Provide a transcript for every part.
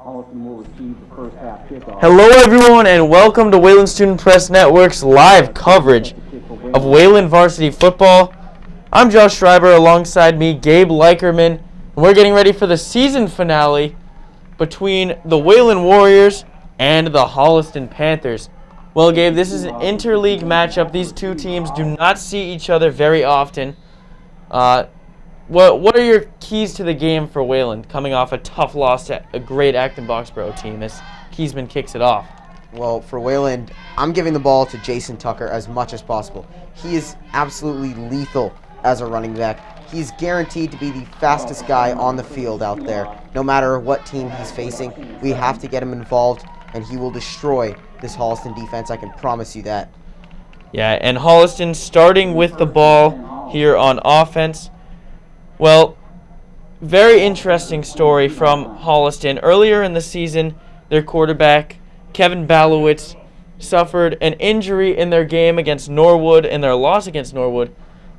Holliston will receive the first half kickoff. Hello everyone and welcome to Wayland Student Press Network's live coverage of Wayland Varsity football. I'm Josh Schreiber, alongside me Gabe Leikerman, and we're getting ready for the season finale between the Wayland Warriors and the Holliston Panthers. Well, Gabe, this is an interleague matchup. These two teams do not see each other very often. What are your keys to the game for Wayland, coming off a tough loss to a great Acton-Boxborough team as Kiesman kicks it off? Well, for Wayland, I'm giving the ball to Jason Tucker as much as possible. He is absolutely lethal as a running back. He's guaranteed to be the fastest guy on the field out there. No matter what team he's facing, we have to get him involved, and he will destroy this Holliston defense. I can promise you that. Yeah, and Holliston starting with the ball here on offense. Well, very interesting story from Holliston. Earlier in the season, their quarterback, Kevin Balowitz, suffered an injury in their game against Norwood, in their loss against Norwood.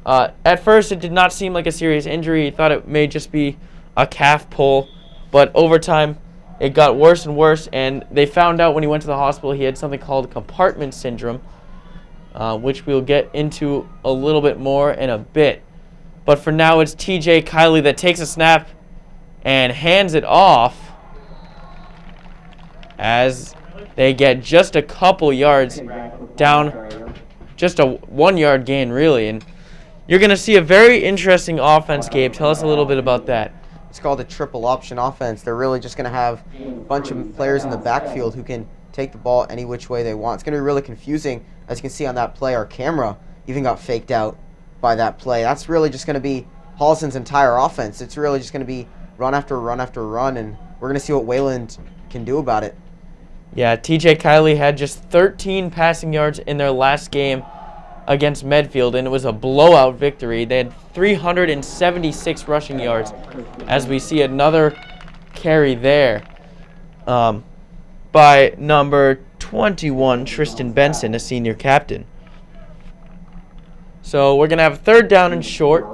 At first, it did not seem like a serious injury. He thought it may just be a calf pull, but over time, it got worse and worse, and they found out when he went to the hospital he had something called compartment syndrome, which we'll get into a little bit more in a bit. But for now, it's TJ Kiley that takes a snap and hands it off as they get just a couple yards down, just a 1 yard gain, really. And you're going to see a very interesting offense, Gabe. Tell us a little bit about that. It's called a triple option offense. They're really just going to have a bunch of players in the backfield who can take the ball any which way they want. It's going to be really confusing. As you can see on that play, our camera even got faked out by that play. That's really just going to be Holliston's entire offense. It's really just going to be run after run after run, and we're going to see what Wayland can do about it. Yeah, TJ Kiley had just 13 passing yards in their last game against Medfield, and it was a blowout victory. They had 376 rushing yards, as we see another carry there by number 21, Tristan Benson, a senior captain. So we're going to have third down and short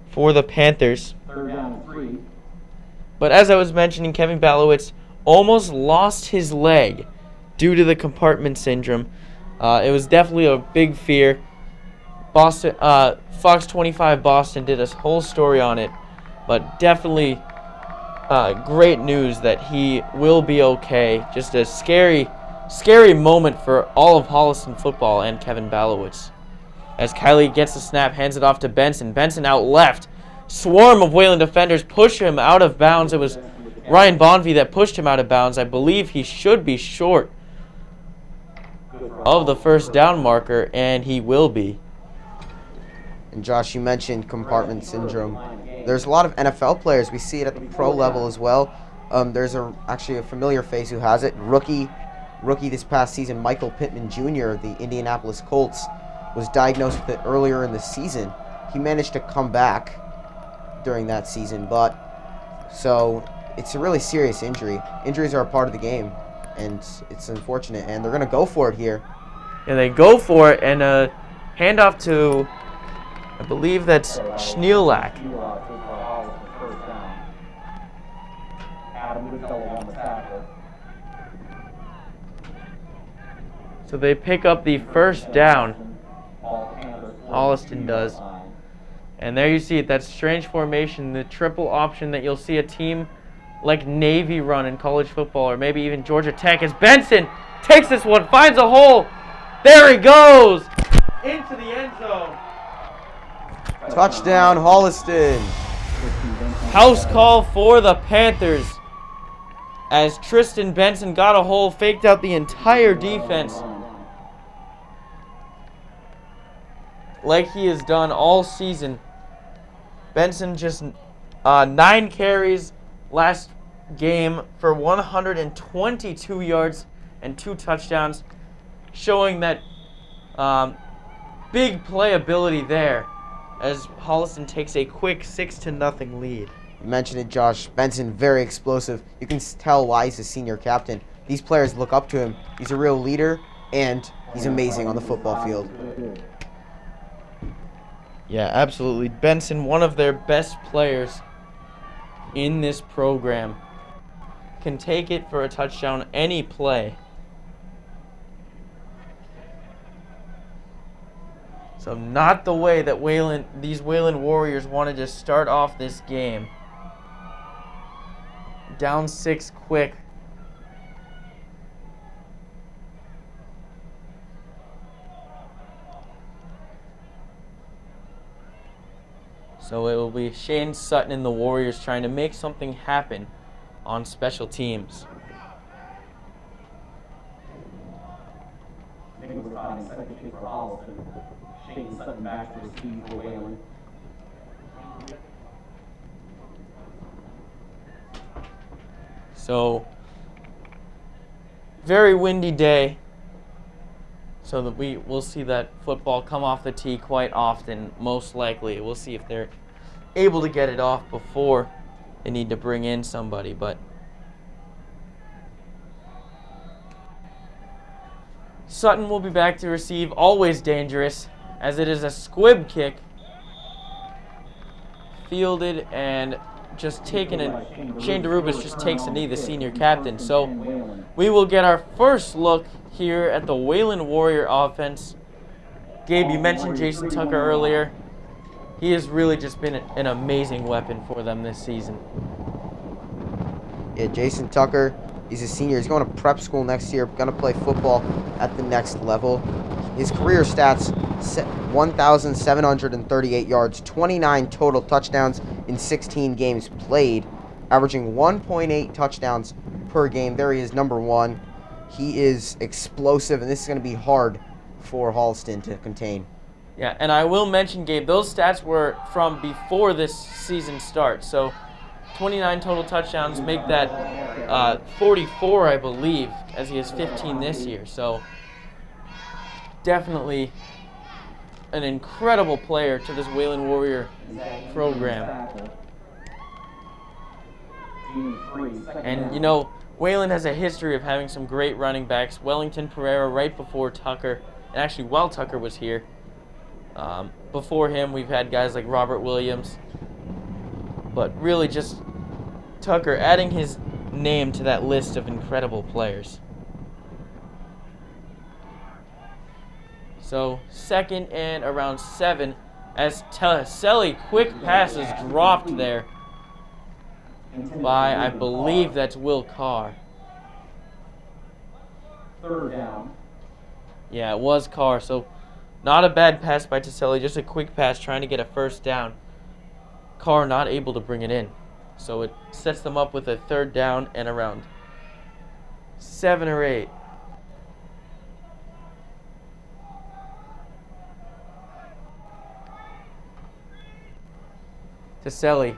for the Panthers. Third down and 3. But as I was mentioning, Kevin Balowitz almost lost his leg due to the compartment syndrome. It was definitely a big fear. Boston, Fox 25 Boston did a whole story on it, but definitely great news that he will be okay. Just a scary moment for all of Holliston football and Kevin Balowitz. As Kiley gets the snap, hands it off to Benson. Benson out left. Swarm of Wayland defenders push him out of bounds. It was Ryan Bonvie that pushed him out of bounds. I believe he should be short of the first down marker, and he will be. And Josh, you mentioned compartment syndrome. There's a lot of NFL players. We see it at the pro level as well. There's actually a familiar face who has it. Rookie this past season, Michael Pittman Jr. of the Indianapolis Colts was diagnosed with it earlier in the season. He managed to come back during that season, so it's a really serious injury. Injuries are a part of the game, and it's unfortunate, and they're going to go for it here. And they go for it, and a handoff to, I believe that's Schneelak. First down. Adam Goodfellow on the tackle. So they pick up the first down. Holliston does. And there you see it, that strange formation, the triple option that you'll see a team like Navy run in college football, or maybe even Georgia Tech, as Benson takes this one, finds a hole. There he goes! Into the end zone. Touchdown, Holliston. House call for the Panthers, as Tristan Benson got a hole, faked out the entire defense, like he has done all season. Benson just 9 carries last game for 122 yards and 2 touchdowns, showing that big playability there as Holliston takes a quick 6-0 lead. You mentioned it, Josh. Benson, very explosive. You can tell why he's a senior captain. These players look up to him. He's a real leader, and he's amazing on the football field. Yeah, absolutely. Benson, one of their best players in this program. can take it for a touchdown any play. So not the way that these Wayland Warriors wanted to start off this game. Down 6 quick. So it will be Shane Sutton and the Warriors trying to make something happen on special teams. Maybe we're finding second kick for Holliston. Shane Sutton back to receive for Wayland. So, very windy day. So that we will see that football come off the tee quite often, most likely. We'll see if they're able to get it off before they need to bring in somebody, but Sutton will be back to receive, always dangerous, as it is a squib kick. Fielded and just taken it. Shane DeRubis just takes a knee, the senior captain. So we will get our first look here at the Wayland Warrior offense. Gabe, you mentioned Jason Tucker earlier. He has really just been an amazing weapon for them this season. Yeah, Jason Tucker, he's a senior. He's going to prep school next year, going to play football at the next level. His career stats, 1,738 yards, 29 total touchdowns in 16 games played, averaging 1.8 touchdowns per game. There he is, number 1. He is explosive, and this is going to be hard for Holliston to contain. Yeah, and I will mention, Gabe, those stats were from before this season starts. So 29 total touchdowns make that 44, I believe, as he has 15 this year. So definitely an incredible player to this Wayland Warrior program. And, you know, Wayland has a history of having some great running backs. Wellington Pereira right before Tucker, and actually while Tucker was here. Before him, we've had guys like Robert Williams. But really just Tucker adding his name to that list of incredible players. So, second and around 7, as Selly quick passes dropped there by, I believe that's Will Carr. Third down. Yeah, it was Carr, so not a bad pass by Taselli, just a quick pass trying to get a first down. Carr not able to bring it in. So it sets them up with a third down and around 7 or 8. Taselli.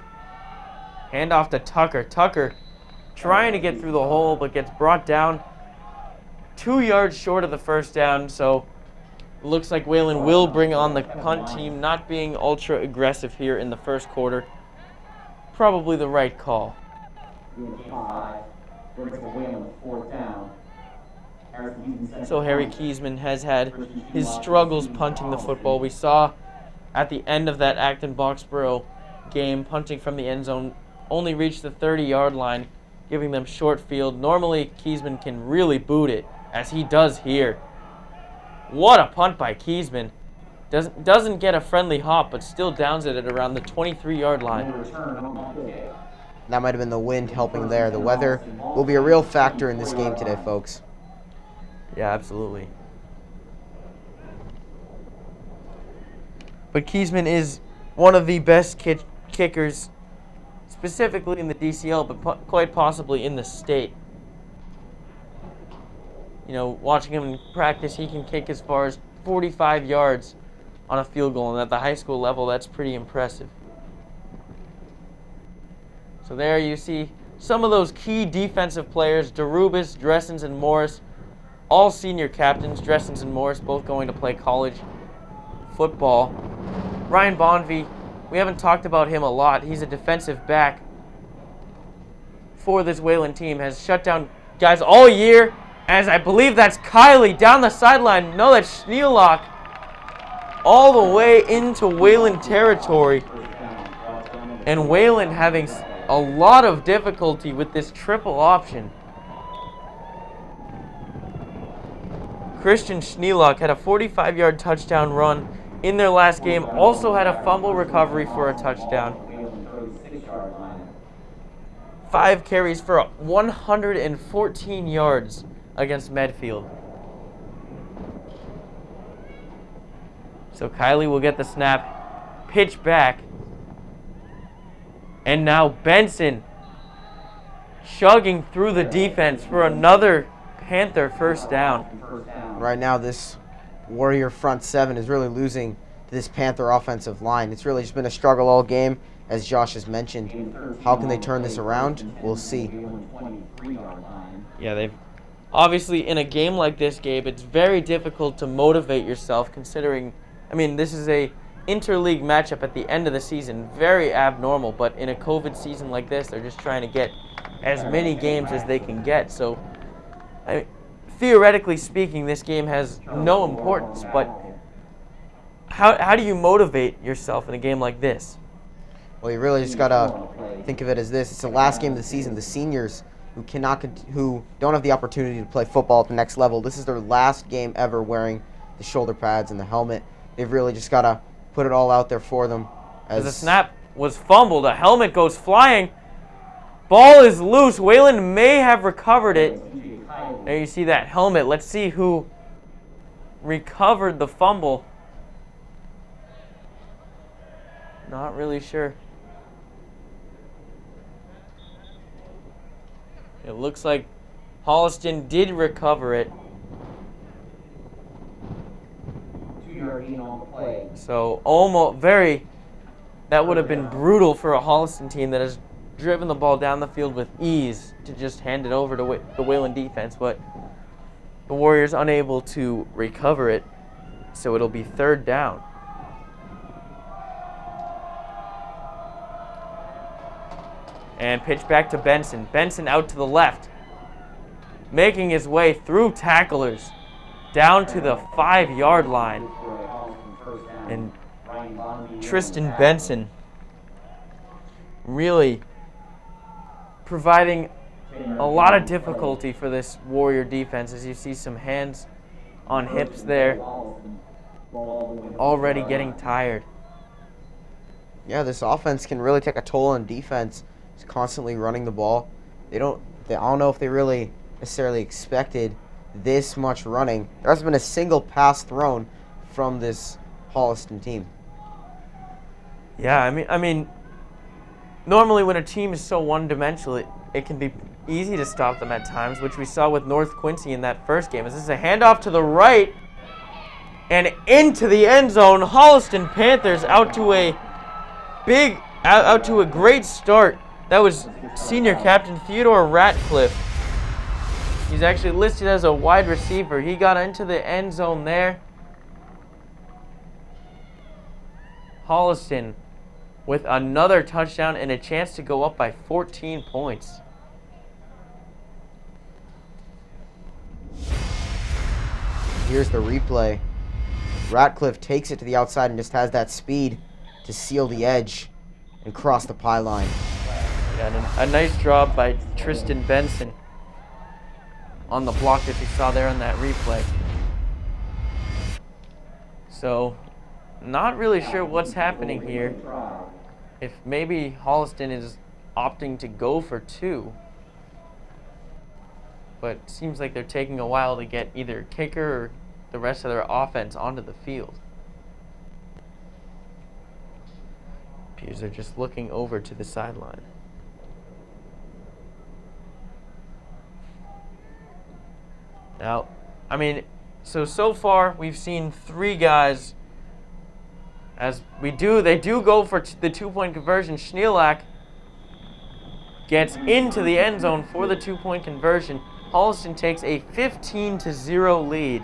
Hand off to Tucker. Tucker trying to get through the hole, but gets brought down 2 yards short of the first down. So it looks like Wayland will bring on the punt team, not being ultra aggressive here in the first quarter. Probably the right call. So Harry Kiesman has had his struggles punting the football. We saw at the end of that Acton-Boxborough game, punting from the end zone, only reached the 30-yard line, giving them short field. Normally, Kiesman can really boot it, as he does here. What a punt by Kiesman. Doesn't get a friendly hop, but still downs it at around the 23-yard line. That might have been the wind helping there. The weather will be a real factor in this game today, folks. Yeah, absolutely. But Kiesman is one of the best kickers, specifically in the DCL, but quite possibly in the state. You know, watching him in practice, he can kick as far as 45 yards on a field goal, and at the high school level, that's pretty impressive. So there you see some of those key defensive players, DeRubis, Dressens, and Morris, all senior captains. Dressens and Morris both going to play college football. Ryan Bonvie, we haven't talked about him a lot. He's a defensive back for this Wayland team, has shut down guys all year, as I believe that's Kiley down the sideline. No, that's Schneelock all the way into Wayland territory. And Wayland having a lot of difficulty with this triple option. Christian Schneelock had a 45-yard touchdown run in their last game, also had a fumble recovery for a touchdown. 5 carries for 114 yards against Medfield. So Kylie will get the snap, pitch back, and now Benson chugging through the defense for another Panther first down. Right now, this Warrior front seven is really losing to this Panther offensive line. It's really just been a struggle all game, as Josh has mentioned. How can they turn this around? We'll see. Yeah, they've obviously in a game like this, Gabe, it's very difficult to motivate yourself considering, I mean, this is a interleague matchup at the end of the season, very abnormal, but in a COVID season like this, they're just trying to get as many games as they can get. So, theoretically speaking, this game has no importance, but how do you motivate yourself in a game like this? Well, you really just gotta think of it as this: it's the last game of the season. The seniors who don't have the opportunity to play football at the next level, this is their last game ever wearing the shoulder pads and the helmet. They've really just gotta put it all out there for them. As the snap was fumbled, a helmet goes flying. Ball is loose. Wayland may have recovered it. There you see that helmet. Let's see who recovered the fumble. Not really sure. It looks like Holliston did recover it. So almost that would have been brutal for a Holliston team that has driven the ball down the field with ease to just hand it over to the Wayland defense, but the Warriors unable to recover it, so it'll be third down. And pitch back to Benson. Benson out to the left, making his way through tacklers down to the 5-yard line. And Tristan Benson really providing a lot of difficulty for this Warrior defense, as you see some hands on hips there, already getting tired. Yeah, this offense can really take a toll on defense. It's constantly running the ball. I don't know if they really necessarily expected this much running. There hasn't been a single pass thrown from this Holliston team. Yeah, I mean, normally when a team is so one-dimensional, it can be easy to stop them at times, which we saw with North Quincy in that first game. As this is a handoff to the right and into the end zone. Holliston Panthers out to a great start. That was senior captain Theodore Ratcliffe. He's actually listed as a wide receiver. He got into the end zone there. Holliston with another touchdown and a chance to go up by 14 points. Here's the replay. Ratcliffe takes it to the outside and just has that speed to seal the edge and cross the pylon. Yeah, a nice job by Tristan Benson on the block that you saw there on that replay. So, not really sure what's happening here. If maybe Holliston is opting to go for 2. But it seems like they're taking a while to get either a kicker or the rest of their offense onto the field. Pews are just looking over to the sideline. Now, I mean, so far we've seen 3 guys. As they do go for the 2-point conversion. Schneelak gets into the end zone for the 2-point conversion. Holliston takes a 15-0 lead.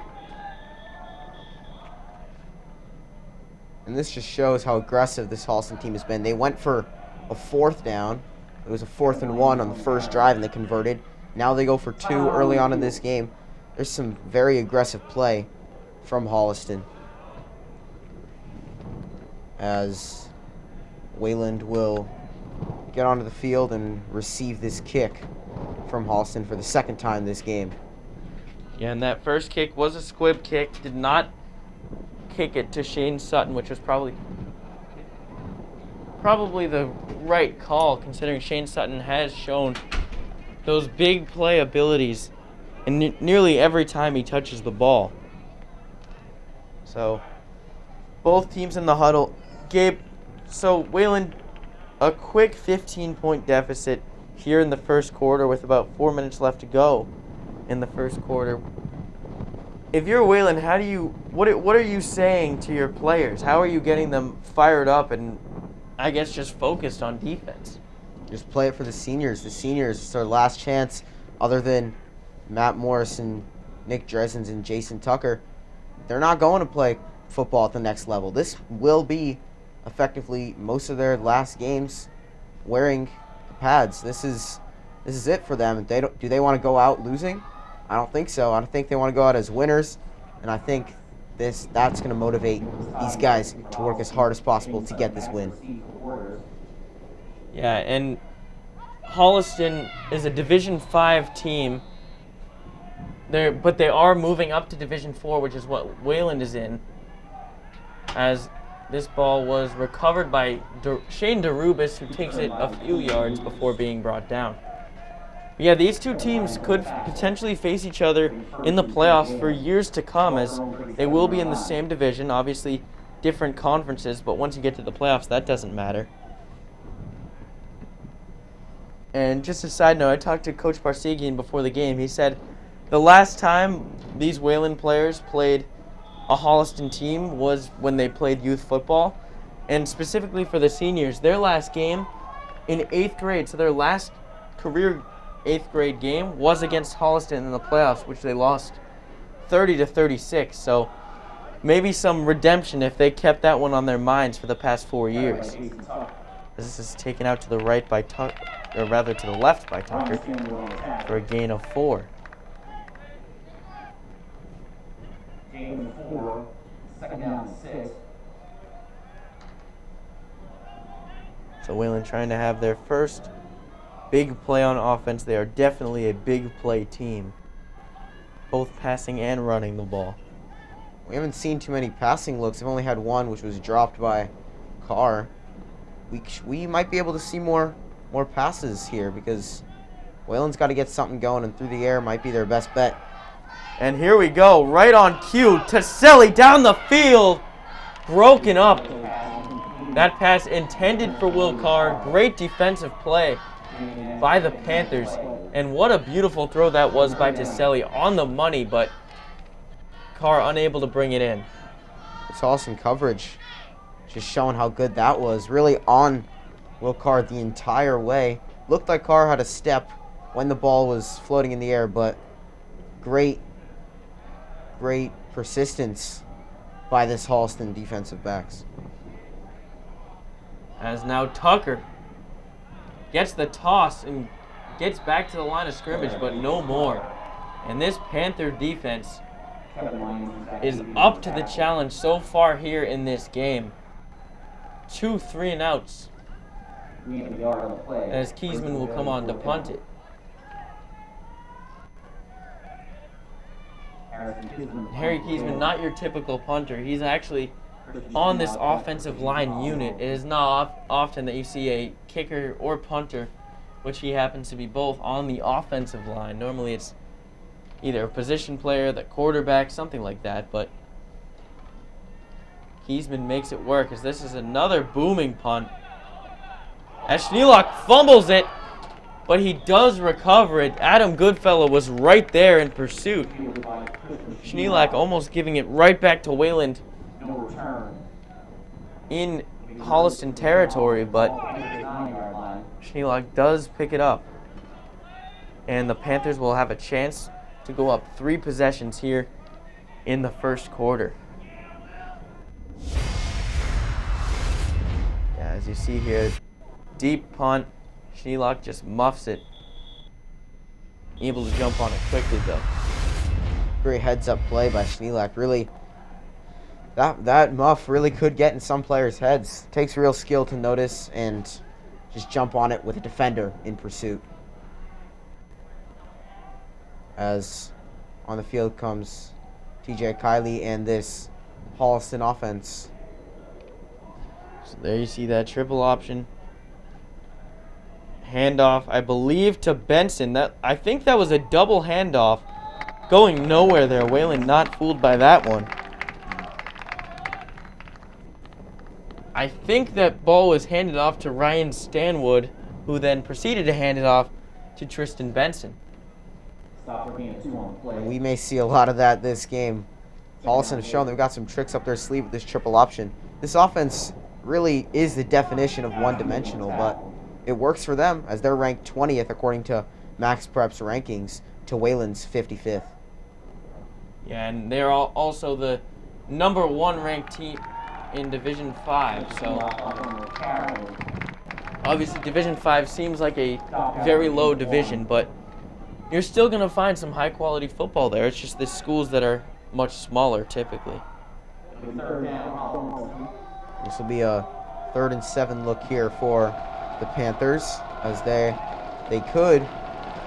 And this just shows how aggressive this Holliston team has been. They went for a 4th down. It was a 4th and 1 on the first drive, and they converted. Now they go for 2 early on in this game. There's some very aggressive play from Holliston, as Wayland will get onto the field and receive this kick from Holliston for the second time this game. Yeah, and that first kick was a squib kick. Did not kick it to Shane Sutton, which was probably the right call, considering Shane Sutton has shown those big play abilities in nearly every time he touches the ball. So, both teams in the huddle. Gabe, so Wayland, a quick 15-point deficit here in the first quarter with about 4 minutes left to go in the first quarter. If you're Wayland, what are you saying to your players? How are you getting them fired up and, I guess, just focused on defense? Just play it for the seniors. The seniors, it's their last chance, other than Matt Morris and Nick Dresens and Jason Tucker. They're not going to play football at the next level. This will be effectively most of their last games wearing pads. This is it for them. Do they want to go out losing? I don't think so. I think they want to go out as winners, and I think that's going to motivate these guys to work as hard as possible to get this win. Yeah, and Holliston is a Division 5 team. But they are moving up to Division 4, which is what Wayland is in, as this ball was recovered by Shane DeRubis, who takes it a few yards before being brought down. Yeah, these two teams could potentially face each other in the playoffs for years to come, as they will be in the same division, obviously different conferences, but once you get to the playoffs, that doesn't matter. And just a side note, I talked to Coach Barsegian before the game. He said the last time these Wayland players played a Holliston team was when they played youth football, and specifically for the seniors, their last game in 8th grade, so their last career 8th grade game was against Holliston in the playoffs, which they lost 30-36. So maybe some redemption if they kept that one on their minds for the past 4 years. This is taken out to the right by Tucker, or rather to the left by Tucker, for a gain of 4. Gain 4, second down 6. So Wayland trying to have their first big play on offense. They are definitely a big play team, both passing and running the ball. We haven't seen too many passing looks. We've only had one, which was dropped by Carr. We might be able to see more passes here, because Wayland's got to get something going, and through the air might be their best bet. And here we go, right on cue. Taselli down the field, broken up. That pass intended for Will Carr. Great defensive play by the Panthers. And what a beautiful throw that was by Taselli, on the money, but Carr unable to bring it in. It's awesome coverage. Just showing how good that was. Really on Will Carr the entire way. Looked like Carr had a step when the ball was floating in the air, but great persistence by this Holliston defensive backs. As now Tucker gets the toss and gets back to the line of scrimmage, but no more. And this Panther defense is up to the challenge so far here in this game. 2 3-and-outs. As Kiesman will come on to punt it. Harry Kiesman, not your typical punter. He's actually on this offensive line unit. It is not often that you see a kicker or punter, which he happens to be both, on the offensive line. Normally it's either a position player, the quarterback, something like that, but Kiesman makes it work, as this is another booming punt. As Schneelock fumbles it, but he does recover it. Adam Goodfellow was right there in pursuit. Schneelock almost giving it right back to Wayland in Holliston territory, but Schneelock does pick it up. And the Panthers will have a chance to go up 3 possessions here in the first quarter. Yeah, as you see here, deep punt. Schneelock just muffs it. Able to jump on it quickly, though. Great heads-up play by Schneelock. Really, that muff really could get in some players' heads. Takes real skill to notice and just jump on it with a defender in pursuit. As on the field comes TJ Kiley and this Holliston offense. So there you see that triple option. Handoff, I believe, to Benson. I think that was a double handoff. Going nowhere there. Wayland not fooled by that one. I think that ball was handed off to Ryan Stanwood, who then proceeded to hand it off to Tristan Benson. And we may see a lot of that this game. Holliston has shown they've got some tricks up their sleeve with this triple option. This offense really is the definition of one-dimensional, but it works for them as they're ranked 20th according to Max Prep's rankings to Wayland's 55th. Yeah, and they're also the number 1 ranked team in Division 5. So obviously Division 5 seems like a very low division, but you're still going to find some high-quality football there. It's just the schools that are much smaller typically. This will be a 3rd and 7 look here for the Panthers as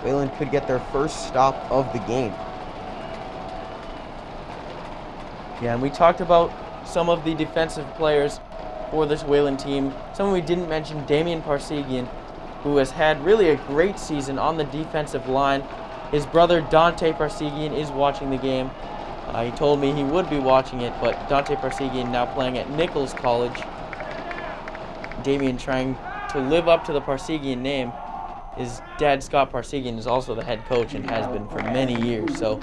Wayland could get their first stop of the game. Yeah, and we talked about some of the defensive players for this Wayland team. Someone we didn't mention, Damian Parsegian, who has had really a great season on the defensive line. His brother Dante Parsegian is watching the game. He told me he would be watching it, but Dante Parsegian now playing at Nichols College. Damian trying to live up to the Parsegian name. His dad, Scott Parsegian, is also the head coach and has been for many years. So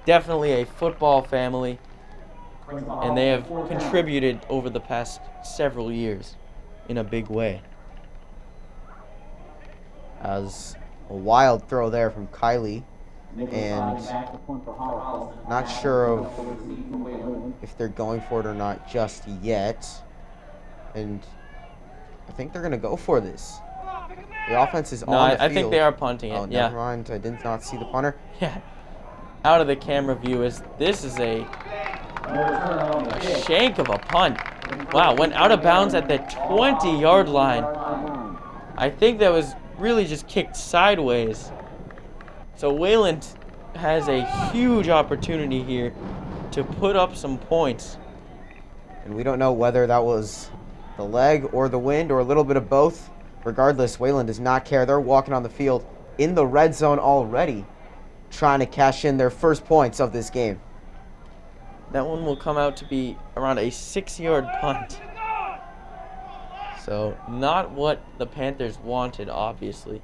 definitely a football family, and they have contributed over the past several years in a big way. As a wild throw there from Kiley, and not sure of if they're going for it or not just yet. And I think they're going to go for this. The offense is on the field. I think they are punting it. Oh, yeah. Never mind. I did not see the punter. Yeah. Out of the camera view, this is a shank of a punt. Wow, went out of bounds at the 20-yard line. I think that was really just kicked sideways. So Wayland has a huge opportunity here to put up some points. And we don't know whether that was the leg or the wind or a little bit of both. Regardless, Wayland does not care. They're walking on the field in the red zone already, trying to cash in their first points of this game. That one will come out to be around a 6-yard punt. So not what the Panthers wanted, obviously.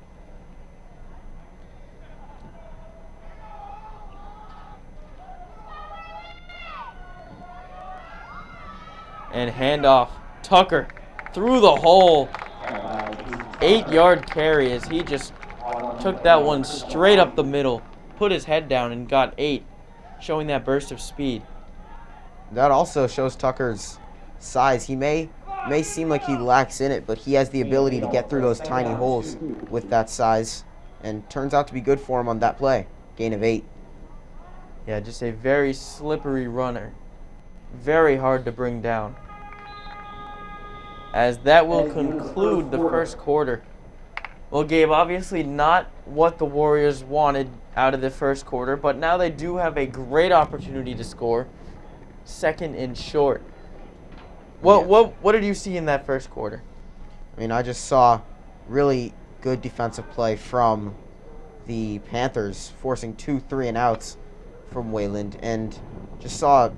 And handoff. Tucker through the hole. 8-yard carry as he just took that one straight up the middle, put his head down and got 8, showing that burst of speed. That also shows Tucker's size. He may seem like he lacks in it, but he has the ability to get through those tiny holes with that size, and turns out to be good for him on that play. Gain of 8. Yeah, just a very slippery runner. Very hard to bring down. As that will conclude the first quarter. Well, Gabe, obviously not what the Warriors wanted out of the first quarter, but now they do have a great opportunity to score. 2nd and short. What did you see in that first quarter? I mean, I just saw really good defensive play from the Panthers, forcing 2 3-and-outs from Wayland, and just saw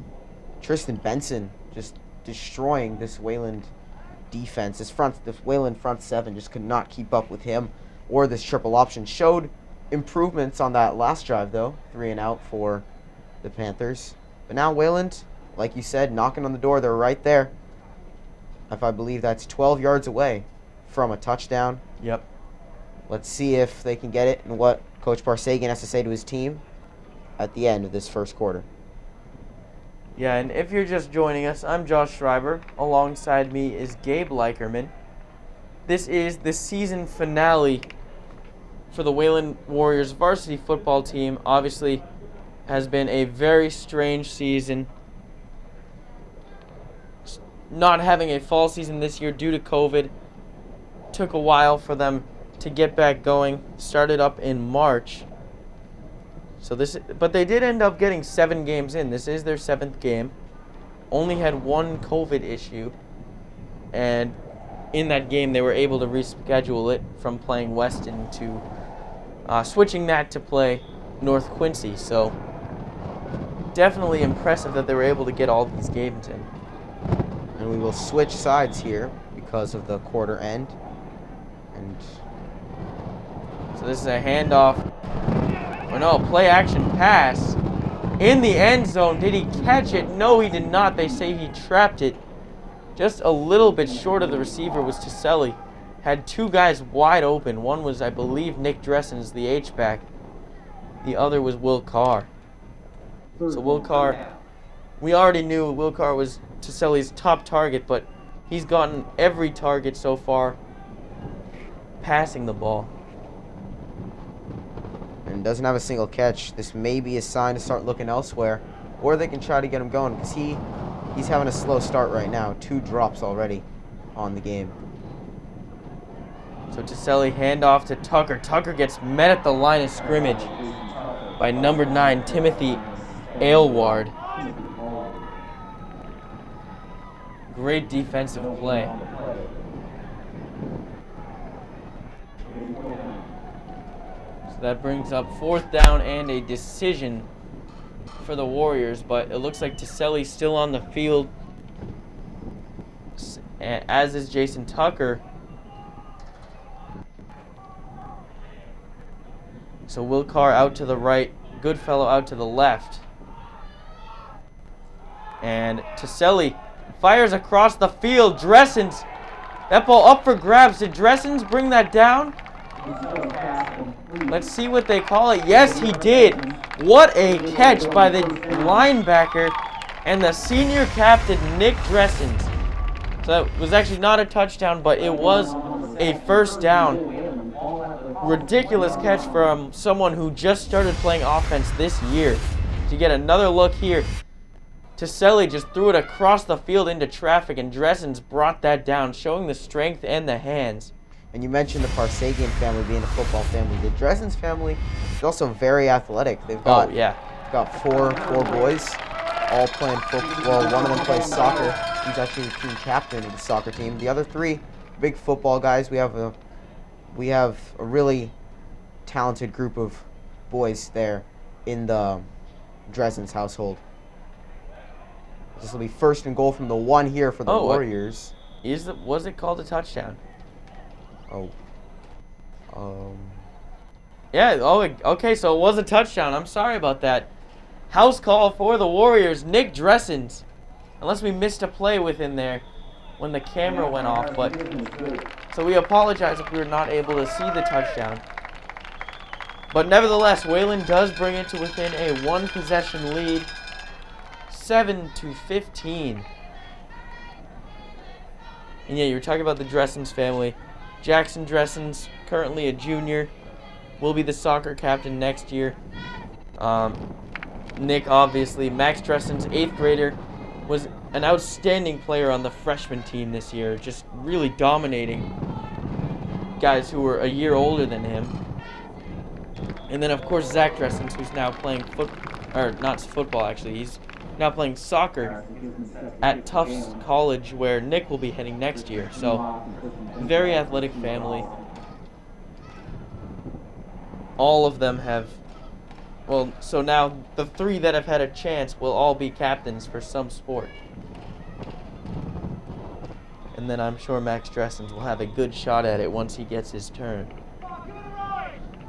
Tristan Benson just destroying this Wayland defense. This Wayland front 7 just could not keep up with him or this triple option. Showed improvements on that last drive, though. 3-and-out for the Panthers. But now Wayland, like you said, knocking on the door. They're right there. If I believe that's 12 yards away from a touchdown. Yep. Let's see if they can get it and what Coach Parsegian has to say to his team at the end of this first quarter. Yeah, and if you're just joining us, I'm Josh Schreiber. Alongside me is Gabe Leikerman. This is the season finale for the Wayland Warriors varsity football team. Obviously, has been a very strange season. Not having a fall season this year due to COVID. took a while for them to get back going. Started up in March. But they did end up getting 7 games in. This is their 7th game. Only had one COVID issue, and in that game they were able to reschedule it from playing Weston to switching that to play North Quincy. So definitely impressive that they were able to get all these games in. And we will switch sides here because of the quarter end. And so this is a handoff. Oh no, play action pass in the end zone. Did he catch it? No, he did not. They say he trapped it. Just a little bit short of the receiver was Tiselli. Had 2 guys wide open. One was, I believe, Nick Dressens, the H-back. The other was Will Carr. So Will Carr, we already knew Will Carr was Tiselli's top target, but he's gotten every target so far passing the ball. And doesn't have a single catch. This may be a sign to start looking elsewhere, or they can try to get him going, because he's having a slow start right now. 2 drops already on the game. So Tiselli handoff to Tucker. Tucker gets met at the line of scrimmage by number 9, Timothy Aylward. Great defensive play. So that brings up 4th down and a decision for the Warriors, but it looks like Tiselli's still on the field, as is Jason Tucker. So Will Carr out to the right, Goodfellow out to the left. And Tiselli fires across the field. Dressens, that ball up for grabs. Did Dressens bring that down? Let's see what they call it. Yes, he did. What a catch by the linebacker and the senior captain, Nick Dressens. So that was actually not a touchdown, but it was a first down. Ridiculous catch from someone who just started playing offense this year. To get another look here, Tiselli just threw it across the field into traffic, and Dressens brought that down, showing the strength and the hands. And you mentioned the Parsagian family being a football family. The Dressens family is also very athletic. They've got four boys, all playing football. Well, one of them plays soccer. He's actually the team captain of the soccer team. The other 3, big football guys. We have a really talented group of boys there in the Dressens household. This will be 1st and goal from the 1 here for the Warriors. Was it called a touchdown? Yeah, okay, so it was a touchdown. I'm sorry about that. House call for the Warriors, Nick Dressens. Unless we missed a play within there when the camera went off, but so we apologize if we were not able to see the touchdown. But nevertheless, Wayland does bring it to within a 1-possession lead, 7-15. And yeah, you were talking about the Dressens family. Jackson Dressens, currently a junior, will be the soccer captain next year. Nick, obviously. Max Dressens, 8th grader, was an outstanding player on the freshman team this year, just really dominating guys who were a year older than him. And then, of course, Zach Dressens, who's now playing not football, actually. He's now playing soccer at Tufts College, where Nick will be heading next year. So, very athletic family. All of them have, so now the 3 that have had a chance will all be captains for some sport. And then I'm sure Max Dressens will have a good shot at it once he gets his turn.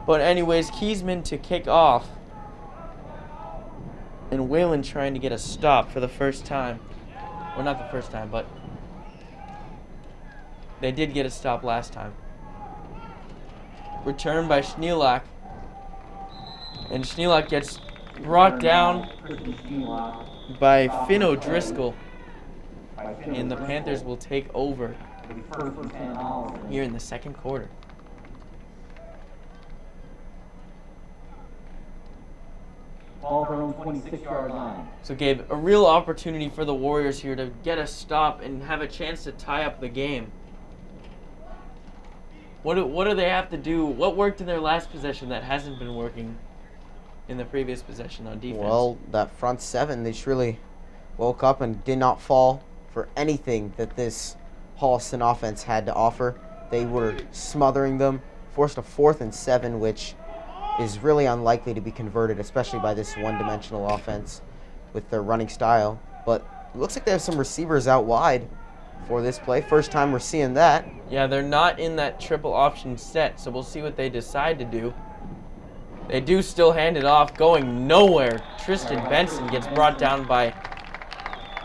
But anyways, Kiesman to kick off. And Wayland trying to get a stop for the first time. Well, not the first time, but they did get a stop last time. Return by Schneelach. And Schneelach gets brought down by Finn O'Driscoll. And the Panthers will take over here in the second quarter. Ball from 26-yard line. So Gabe, a real opportunity for the Warriors here to get a stop and have a chance to tie up the game. What do they have to do? What worked in their last possession that hasn't been working in the previous possession on defense? Well, that front seven, they just really woke up and did not fall for anything that this Holliston offense had to offer. They were smothering them, forced a 4th and 7, which is really unlikely to be converted, especially by this one-dimensional offense with their running style. But it looks like they have some receivers out wide for this play. First time we're seeing that. Yeah, they're not in that triple option set, so we'll see what they decide to do. They do still hand it off, going nowhere. Tristan Benson gets brought down by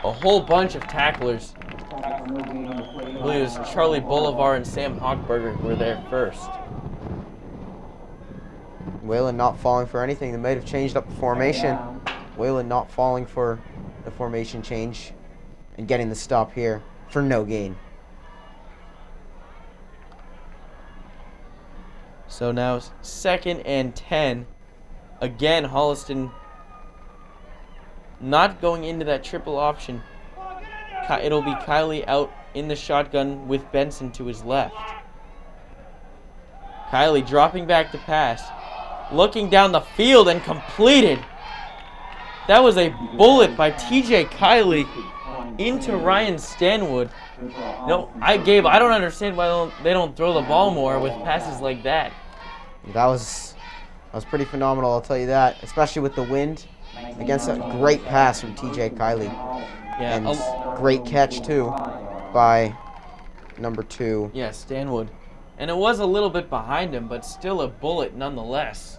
a whole bunch of tacklers. I believe it was Charlie Bolivar and Sam Hochberger were there first. Whalen not falling for anything. They might have changed up the formation. Whalen not falling for the formation change and getting the stop here for no gain. So now 2nd and 10. Again, Holliston not going into that triple option. It'll be Kylie out in the shotgun with Benson to his left. Kylie dropping back to pass. Looking down the field and completed. That was a bullet by TJ Kylie into Ryan Stanwood. No, I don't understand why they don't throw the ball more with passes like that. That was pretty phenomenal, I'll tell you that, especially with the wind against a great pass from TJ Kylie. Yeah, and great catch too by number 2. Yeah, Stanwood. And it was a little bit behind him, but still a bullet nonetheless.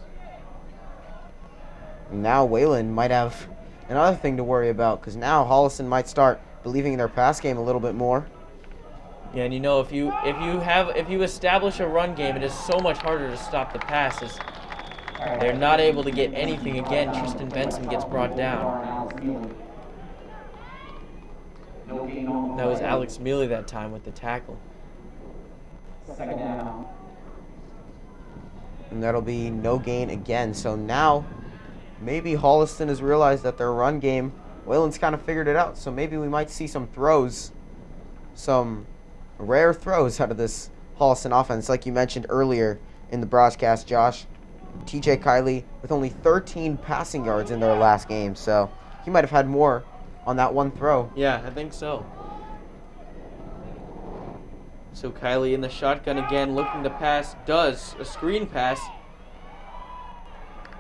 Now Wayland might have another thing to worry about, because now Holliston might start believing in their pass game a little bit more. Yeah, and you know, if you establish a run game, it is so much harder to stop the passes. They're not able to get anything again. Tristan Benson gets brought down. That was Alex Mealy that time with the tackle. And that'll be no gain again. So now maybe Holliston has realized that their run game, Wayland's kind of figured it out. So maybe we might see some throws, some rare throws out of this Holliston offense. Like you mentioned earlier in the broadcast, Josh, TJ Kylie with only 13 passing yards in their last game. So he might have had more on that one throw. Yeah, I think so. So Kylie in the shotgun again, looking to pass, does a screen pass.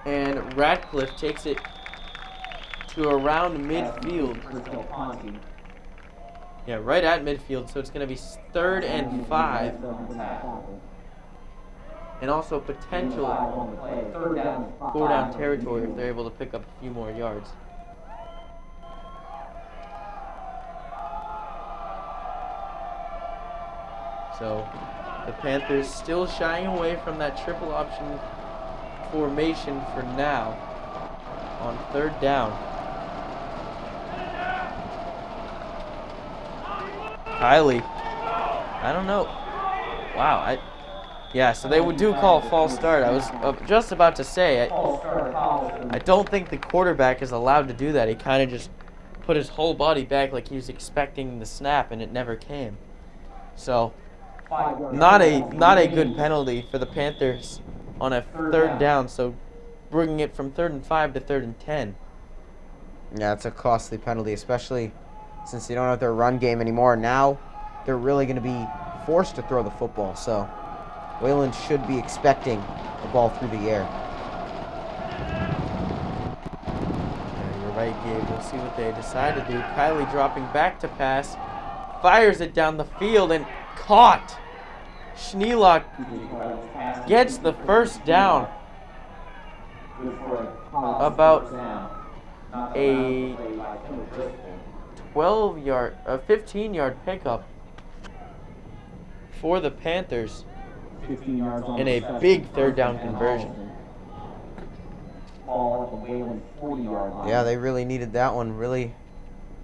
And Ratcliffe takes it to around midfield. Yeah, right at midfield, so it's going to be 3rd and 5. And also potential 4-down territory if they're able to pick up a few more yards. So the Panthers still shying away from that triple option formation for now on 3rd down. Kylie, I don't know. Wow, yeah, so they do call a false start. I was just about to say, I don't think the quarterback is allowed to do that. He kind of just put his whole body back like he was expecting the snap, and it never came. So, not a good penalty for the Panthers on a 3rd down. So, bringing it from 3rd and 5 to 3rd and 10. Yeah, it's a costly penalty, especially since they don't have their run game anymore. Now, they're really going to be forced to throw the football. So, Wayland should be expecting the ball through the air. Yeah, you're right, Gabe. We'll see what they decide to do. Kylie dropping back to pass, fires it down the field, and caught. Schneelock gets the 1st down. About a 15-yard pickup for the Panthers in a big 3rd down conversion. Yeah, they really needed that one. Really,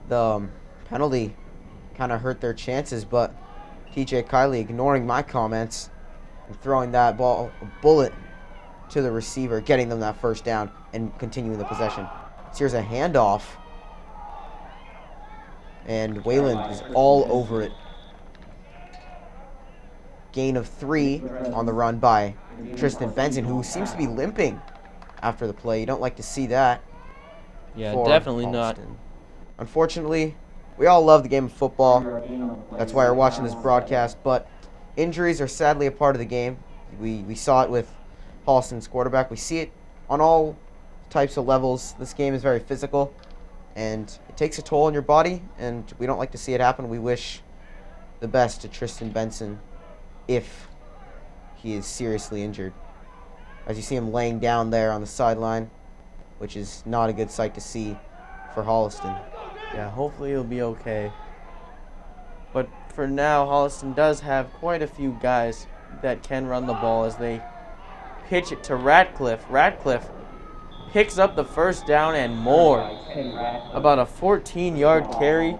the penalty kind of hurt their chances, but TJ Kylie ignoring my comments and throwing that ball, a bullet to the receiver, getting them that 1st down and continuing the possession. So here's a handoff, and Wayland is all over it. gain of 3 on the run by Tristan Benson, who seems to be limping after the play. You don't like to see that. Yeah, for definitely not. Holliston. Unfortunately, we all love the game of football. That's why we're watching this broadcast. But injuries are sadly a part of the game. We saw it with Holliston's quarterback. We see it on all types of levels. This game is very physical, and it takes a toll on your body, and we don't like to see it happen. We wish the best to Tristan Benson if he is seriously injured. As you see him laying down there on the sideline, which is not a good sight to see for Holliston. Yeah, hopefully he'll be okay. But for now, Holliston does have quite a few guys that can run the ball as they pitch it to Ratcliffe. Ratcliffe picks up the first down and more. About a 14-yard carry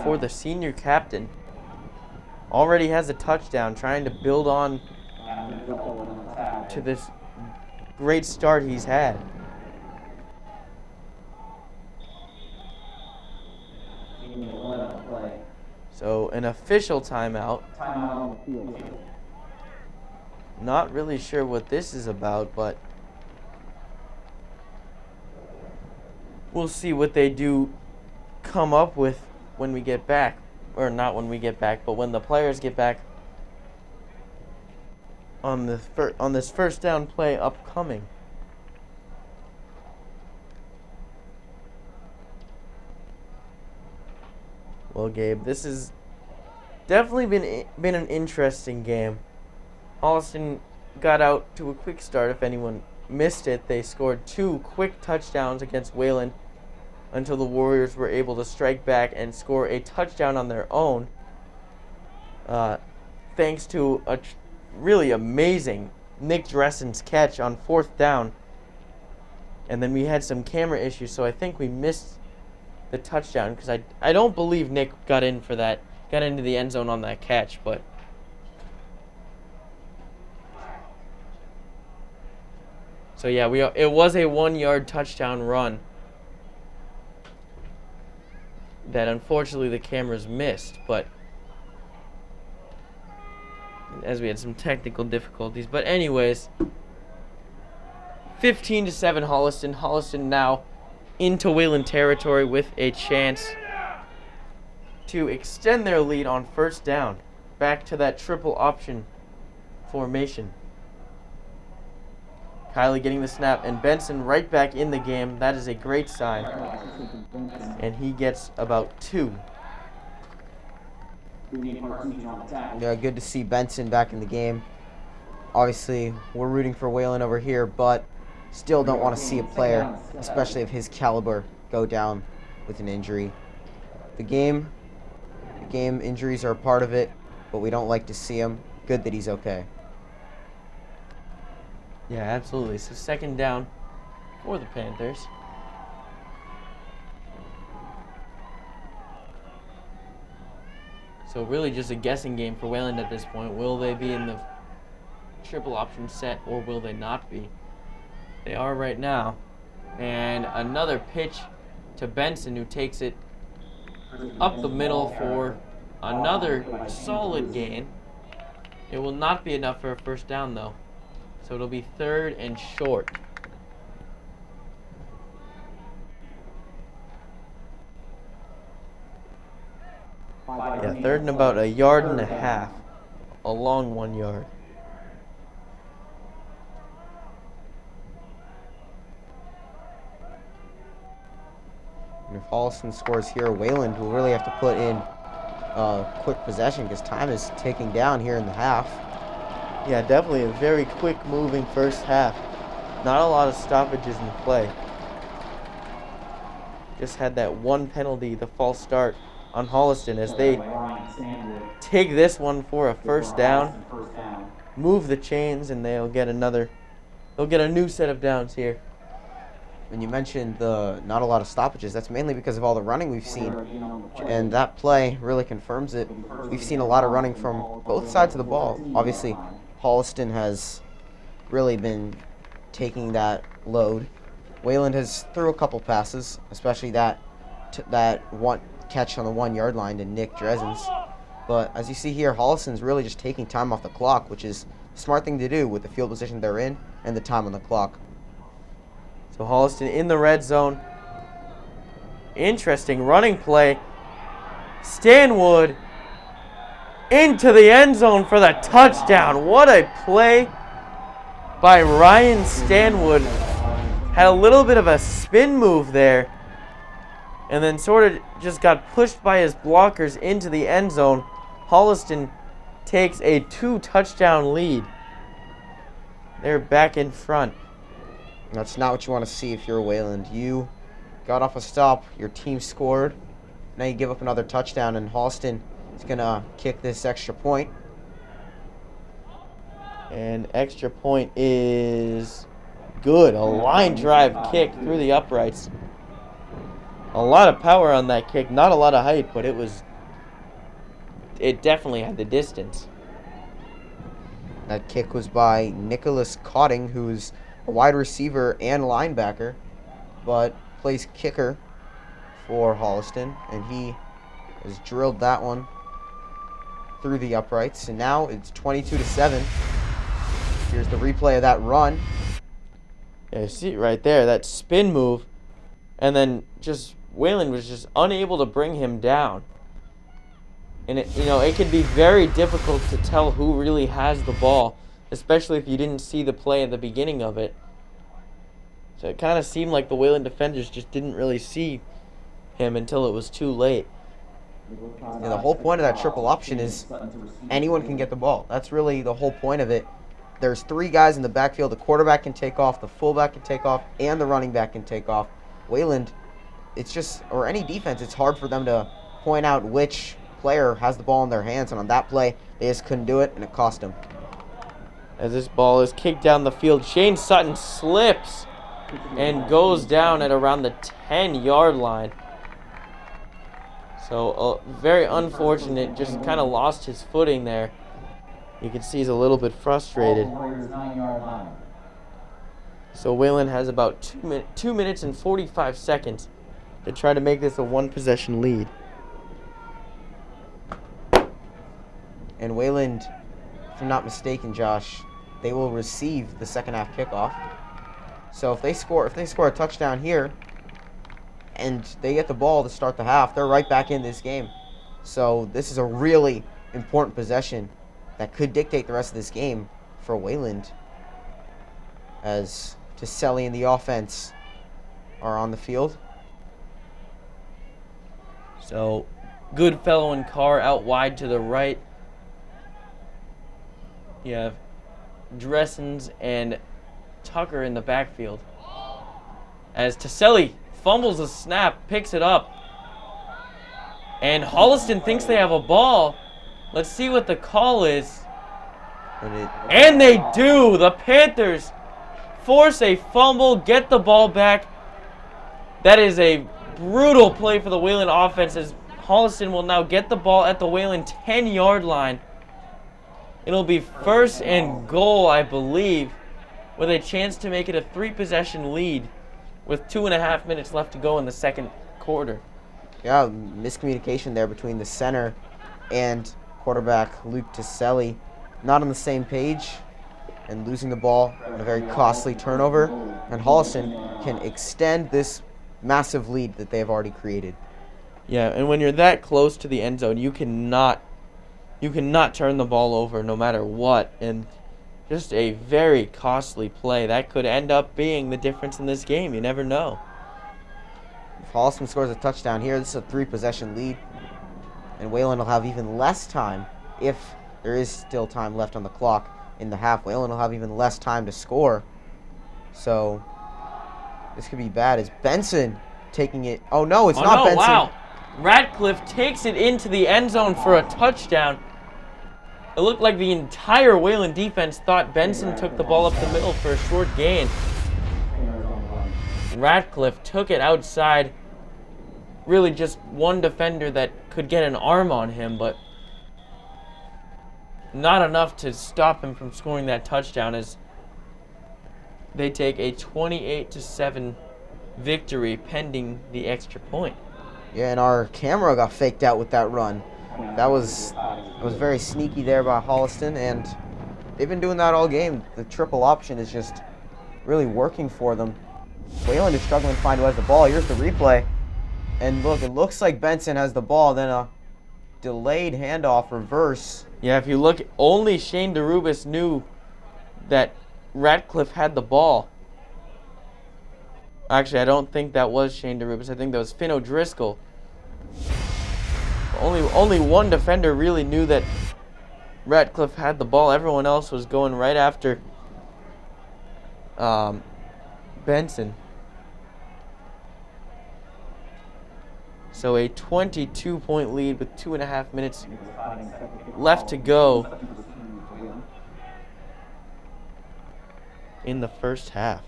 for the senior captain. Already has a touchdown, trying to build on to this great start he's had. So an official timeout. Not really sure what this is about, but we'll see what they do come up with when we get back. Or not when we get back, but when the players get back on this first down play upcoming. Well, Gabe, this has definitely been an interesting game. Holliston got out to a quick start. If anyone missed it, they scored 2 quick touchdowns against Wayland until the Warriors were able to strike back and score a touchdown on their own, thanks to a really amazing Nick Dressen's catch on 4th down. And then we had some camera issues, so I think we missed the touchdown because I don't believe Nick got into the end zone on that catch, but so yeah, it was a 1-yard touchdown run that unfortunately the cameras missed, but as we had some technical difficulties. But anyways, 15-7 Holliston. Holliston now into Wayland territory with a chance to extend their lead on first down, back to that triple option formation. Kylie getting the snap, and Benson right back in the game. That is a great sign. And he gets about 2. Yeah, good to see Benson back in the game. Obviously, we're rooting for Wayland over here, but still don't want to see a player, especially of his caliber, go down with an injury. The game injuries are a part of it, but we don't like to see him. Good that he's okay. Yeah, absolutely. So second down for the Panthers. So really just a guessing game for Wayland at this point. Will they be in the triple option set or will they not be? They are right now. And another pitch to Benson, who takes it up the middle for another solid gain. It will not be enough for a first down though. So it'll be 3rd and short. Yeah, 3rd and about 1.5 yards. A long 1 yard. And if Holliston scores here, Wayland will really have to put in quick possession because time is ticking down here in the half. Yeah, definitely a very quick moving first half. Not a lot of stoppages in play. Just had that one penalty, the false start on Holliston, as they take this one for a first down, move the chains, and they'll get a new set of downs here. When you mentioned the not a lot of stoppages, that's mainly because of all the running we've seen. And that play really confirms it. We've seen a lot of running from both sides of the ball. Obviously, Holliston has really been taking that load. Wayland has threw a couple passes, especially that one catch on the 1 yard line to Nick Dresens. But as you see here, Holliston's really just taking time off the clock, which is a smart thing to do with the field position they're in and the time on the clock. So Holliston in the red zone. Interesting running play. Stanwood into the end zone for the touchdown. What a play by Ryan Stanwood. Had a little bit of a spin move there, and then sort of just got pushed by his blockers into the end zone. Holliston takes a 2-touchdown lead. They're back in front. That's not what you want to see if you're Wayland. You got off a stop, your team scored, now you give up another touchdown, and Holliston is going to kick this extra point. And extra point is good. A line drive kick through the uprights. A lot of power on that kick. Not a lot of height, but it definitely had the distance. That kick was by Nicholas Cotting, who's a wide receiver and linebacker, but plays kicker for Holliston, and he has drilled that one through the uprights. And now it's 22-7. Here's the replay of that run. Yeah, you see it right there, that spin move, and then just Wayland was just unable to bring him down. And it can be very difficult to tell who really has the ball, especially if you didn't see the play at the beginning of it. So it kind of seemed like the Wayland defenders just didn't really see him until it was too late. Yeah, the whole point of that triple option is anyone can get the ball. That's really the whole point of it. There's 3 guys in the backfield. The quarterback can take off, the fullback can take off, and the running back can take off. Wayland, it's just, or any defense, it's hard for them to point out which player has the ball in their hands, and on that play, they just couldn't do it, and it cost them. As this ball is kicked down the field, Shane Sutton slips and goes down at around the 10-yard line. So very unfortunate, just kind of lost his footing there. You can see he's a little bit frustrated. So Wayland has about 2 minutes and 45 seconds to try to make this a 1-possession lead. And Wayland, if I'm not mistaken, Josh, they will receive the second half kickoff. So if they score a touchdown here and they get the ball to start the half, they're right back in this game. So this is a really important possession that could dictate the rest of this game for Wayland, as Tiselli and the offense are on the field. So Goodfellow and Carr out wide to the right. You have Dressens and Tucker in the backfield. As Tiselli fumbles the snap, picks it up. And Holliston thinks they have a ball. Let's see what the call is. And they do! The Panthers force a fumble, get the ball back. That is a brutal play for the Wayland offense, as Holliston will now get the ball at the Wayland 10-yard line. It'll be 1st and goal, I believe, with a chance to make it a 3-possession lead with 2.5 minutes left to go in the second quarter. Yeah, miscommunication there between the center and quarterback Luke Tiselli. Not on the same page and losing the ball on a very costly turnover. And Holliston can extend this massive lead that they have already created. Yeah, and when you're that close to the end zone, you cannot turn the ball over no matter what. And just a very costly play. That could end up being the difference in this game. You never know. If Holliston scores a touchdown here, this is a 3-possession lead. And Wayland will have even less time, if there is still time left on the clock in the half. Wayland will have even less time to score. So this could be bad. Is Benson taking it? Oh no, it's not Benson. Wow. Radcliffe takes it into the end zone for a touchdown. It looked like the entire Wayland defense thought Benson took the ball up the middle for a short gain. Radcliffe took it outside. Really just one defender that could get an arm on him, but not enough to stop him from scoring that touchdown, as they take a 28-7 victory pending the extra point. Yeah, and our camera got faked out with that run. That was very sneaky there by Holliston, and they've been doing that all game. The triple option is just really working for them. Wayland is struggling to find who has the ball. Here's the replay. And look, it looks like Benson has the ball. Then a delayed handoff reverse. Yeah, if you look, only Shane DeRubis knew that Ratcliffe had the ball. Actually, I don't think that was Shane DeRubis. I think that was Finn O'Driscoll. Only one defender really knew that Ratcliffe had the ball. Everyone else was going right after Benson. So a 22-point lead with 2.5 minutes left to go in the first half.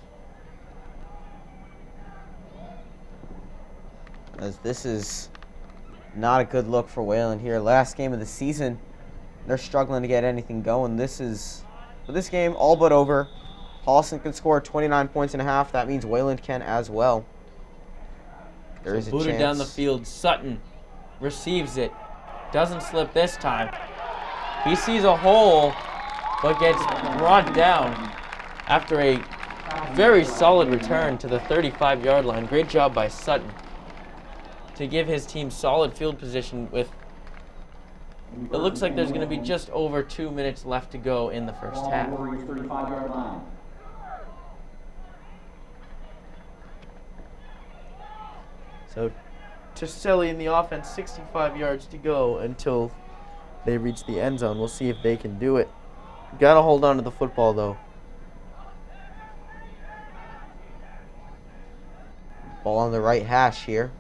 As this is not a good look for Wayland here. Last game of the season, they're struggling to get anything going. This game, all but over. Holliston can score 29 points and a half. That means Wayland can as well. There is a chance. Booted down the field. Sutton receives it. Doesn't slip this time. He sees a hole, but gets brought down after a very solid return to the 35-yard line. Great job by Sutton to give his team solid field position with, it looks like there's going to be just over 2 minutes left to go in the first half. So Tiselli in the offense, 65 yards to go until they reach the end zone. We'll see if they can do it. Got to hold on to the football, though. Ball on the right hash here.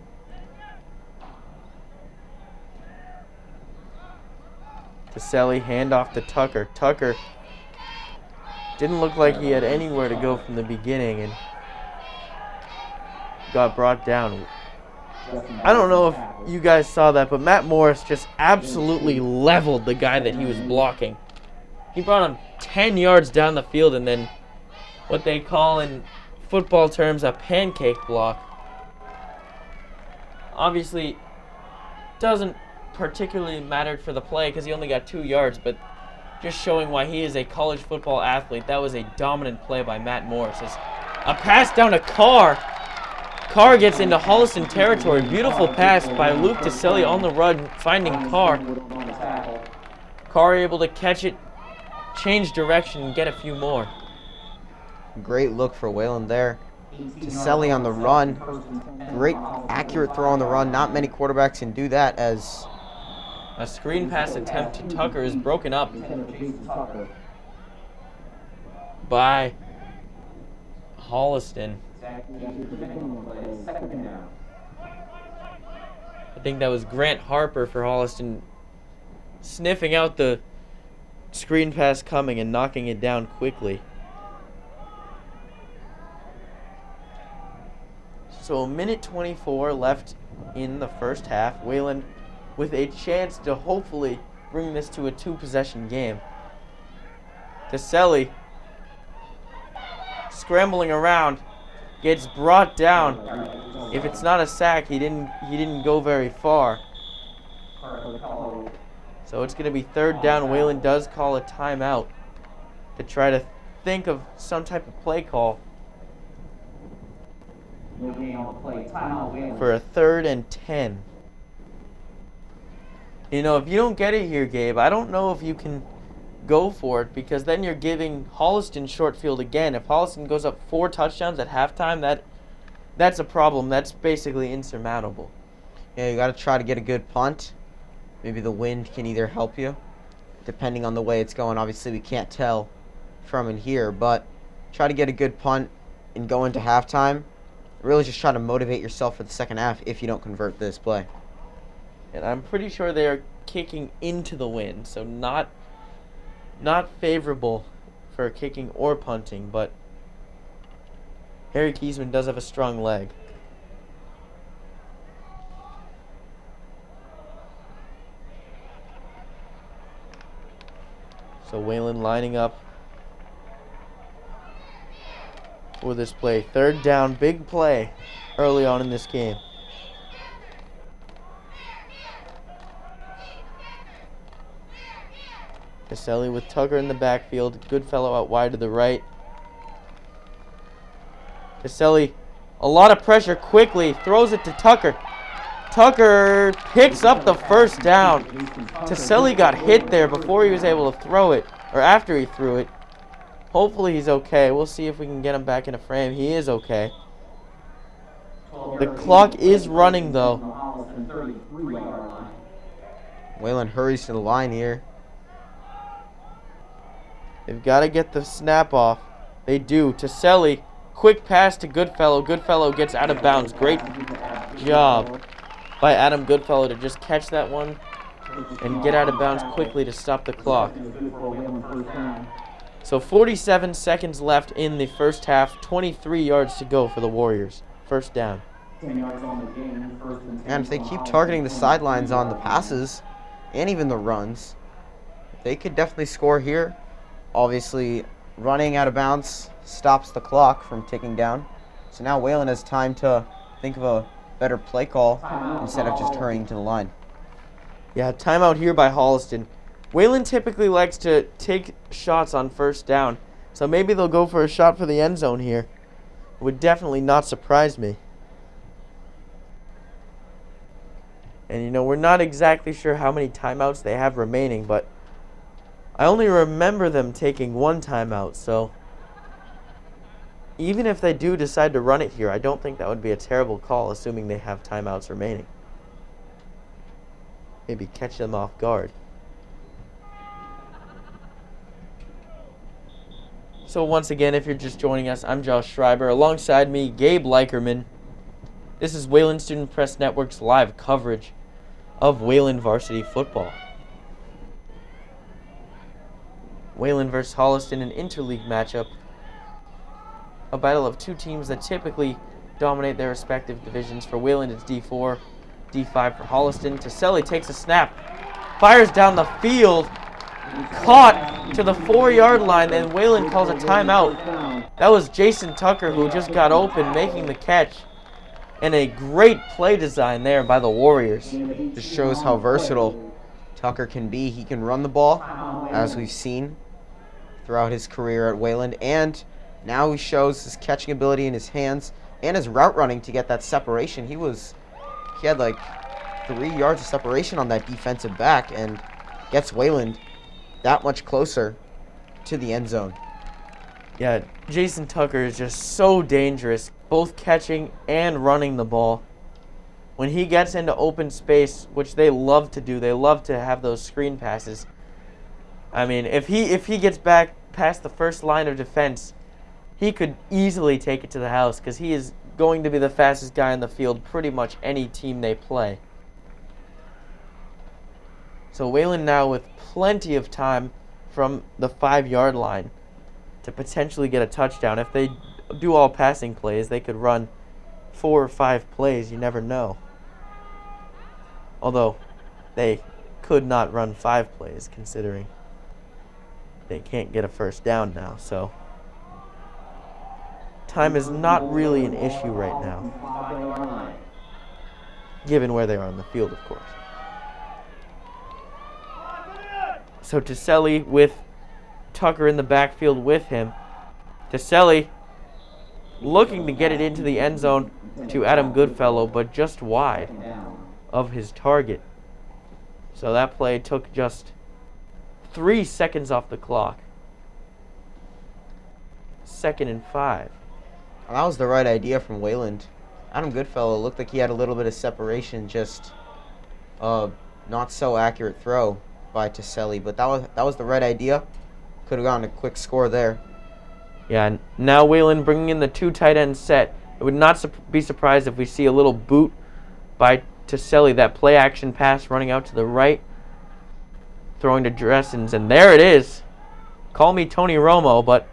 Tiselli, handoff to Tucker. Tucker didn't look like he had anywhere to go from the beginning and got brought down. I don't know if you guys saw that, but Matt Morris just absolutely leveled the guy that he was blocking. He brought him 10 yards down the field and then what they call in football terms a pancake block. Obviously, doesn't particularly mattered for the play because he only got 2 yards, but just showing why he is a college football athlete. That was a dominant play by Matt Morris. It's a pass down to Carr. Carr gets into Holliston territory. Beautiful pass by Luke Tiselli on the run, finding Carr. Carr able to catch it, change direction, and get a few more. Great look for Wayland there. Tiselli on the run. Great accurate throw on the run. Not many quarterbacks can do that, as a screen pass attempt to Tucker is broken up by Holliston. I think that was Grant Harper for Holliston sniffing out the screen pass coming and knocking it down quickly. So a minute 24 left in the first half. Wayland with a chance to hopefully bring this to a 2-possession game. Tiselli scrambling around, gets brought down. If it's not a sack, he didn't go very far. So it's going to be third down. Wayland does call a timeout to try to think of some type of play call for a 3rd and 10. You know, if you don't get it here, Gabe, I don't know if you can go for it, because then you're giving Holliston short field again. If Holliston goes up 4 touchdowns at halftime, that's a problem. That's basically insurmountable. Yeah, you got to try to get a good punt. Maybe the wind can either help you, depending on the way it's going. Obviously, we can't tell from in here, but try to get a good punt and go into halftime. Really just try to motivate yourself for the second half if you don't convert this play. And I'm pretty sure they are kicking into the wind, so not favorable for kicking or punting, but Harry Kiesman does have a strong leg. So Wayland lining up for this play. 3rd down, big play early on in this game. Caselli with Tucker in the backfield. Goodfellow out wide to the right. Caselli, a lot of pressure quickly, throws it to Tucker. Tucker picks up the first down. Caselli got hit there before he was able to throw it, or after he threw it. Hopefully he's okay. We'll see if we can get him back in a frame. He is okay. The clock is running though. Wayland hurries to the line here. They've got to get the snap off. They do. Caselli, quick pass to Goodfellow. Goodfellow gets out of bounds. Great job by Adam Goodfellow to just catch that one and get out of bounds quickly to stop the clock. So 47 seconds left in the first half. 23 yards to go for the Warriors. First down. And if they keep targeting the sidelines on the passes and even the runs, they could definitely score here. Obviously, running out of bounds stops the clock from ticking down. So now Wayland has time to think of a better play call instead of just hurrying to the line. Yeah, timeout here by Holliston. Wayland typically likes to take shots on first down, so maybe they'll go for a shot for the end zone here. It would definitely not surprise me. And, you know, we're not exactly sure how many timeouts they have remaining, but I only remember them taking one timeout, so even if they do decide to run it here, I don't think that would be a terrible call, assuming they have timeouts remaining. Maybe catch them off guard. So once again, if you're just joining us, I'm Josh Schreiber. Alongside me, Gabe Leikerman. This is Wayland Student Press Network's live coverage of Wayland Varsity football. Wayland versus Holliston, an interleague matchup. A battle of two teams that typically dominate their respective divisions. For Wayland, it's D4, D5 for Holliston. Caselli takes a snap, fires down the field, caught to the 4-yard line, and Wayland calls a timeout. That was Jason Tucker who just got open, making the catch. And a great play design there by the Warriors. Just shows how versatile Tucker can be. He can run the ball, as we've seen throughout his career at Wayland, and now he shows his catching ability in his hands and his route running to get that separation. He had like 3 yards of separation on that defensive back and gets Wayland that much closer to the end zone. Yeah, Jason Tucker is just so dangerous, both catching and running the ball. When he gets into open space, which they love to do, they love to have those screen passes. I mean, if he gets back past the first line of defense, he could easily take it to the house because he is going to be the fastest guy in the field pretty much any team they play. So Wayland now with plenty of time from the 5-yard line to potentially get a touchdown. If they do all passing plays, they could run 4 or 5 plays. You never know. Although they could not run 5 plays considering they can't get a first down now. So time is not really an issue right now, given where they are on the field, of course. So Caselli with Tucker in the backfield with him. Caselli looking to get it into the end zone to Adam Goodfellow, but just wide of his target. So that play took just 3 seconds off the clock. 2nd and 5. Well, that was the right idea from Wayland. Adam Goodfellow looked like he had a little bit of separation, just not so accurate throw by Caselli, but that was the right idea. Could have gotten a quick score there. Yeah, and now Wayland bringing in the 2 tight end set. I would not be surprised if we see a little boot by Caselli, that play action pass running out to the right, throwing to Dressens, and there it is. Call me Tony Romo, but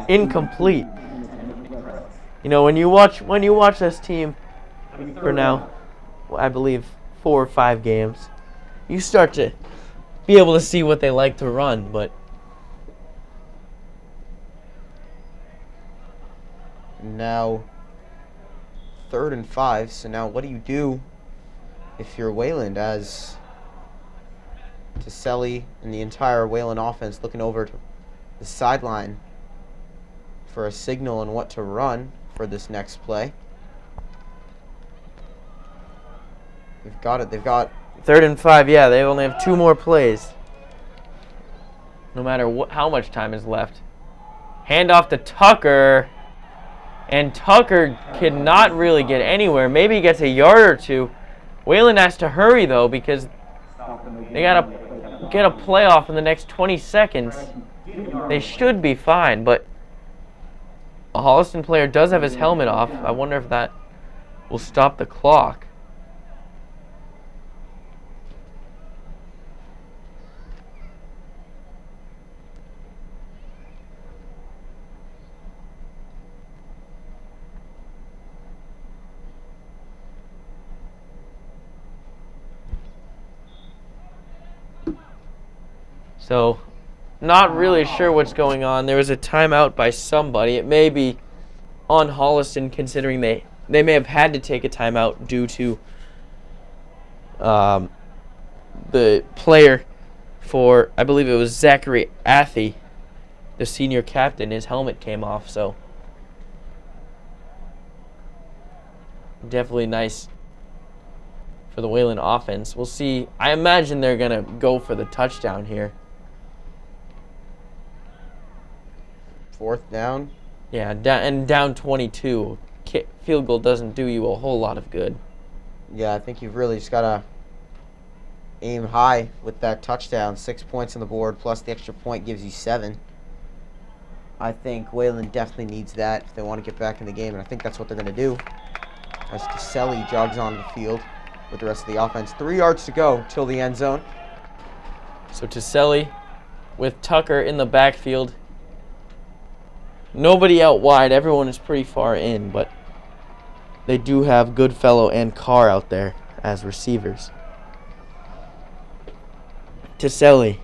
incomplete. You know, when you watch this team for now, I believe 4 or 5 games, you start to be able to see what they like to run, but now 3rd and 5. So now what do you do if you're Wayland, as to Selly and the entire Wayland offense looking over to the sideline for a signal on what to run for this next play. They've got it. They've got 3rd and 5. Yeah, they only have 2 more plays. No matter how much time is left. Hand off to Tucker. And Tucker cannot really get anywhere. Maybe he gets a yard or 2. Wayland has to hurry, though, because they got to get a play off in the next 20 seconds. They should be fine, but a Holliston player does have his helmet off. I wonder if that will stop the clock. So, not really sure what's going on. There was a timeout by somebody. It may be on Holliston, considering they may have had to take a timeout due to the player for, I believe it was Zachary Athy, the senior captain. His helmet came off, so definitely nice for the Wayland offense. We'll see. I imagine they're going to go for the touchdown here. 4th down. Yeah, down 22. Field goal doesn't do you a whole lot of good. Yeah, I think you've really just got to aim high with that touchdown. 6 points on the board, plus the extra point gives you 7. I think Wayland definitely needs that if they want to get back in the game, and I think that's what they're going to do. As Caselli jogs on the field with the rest of the offense. 3 yards to go till the end zone. So Caselli with Tucker in the backfield. Nobody out wide. Everyone is pretty far in, but they do have Goodfellow and Carr out there as receivers. Caselli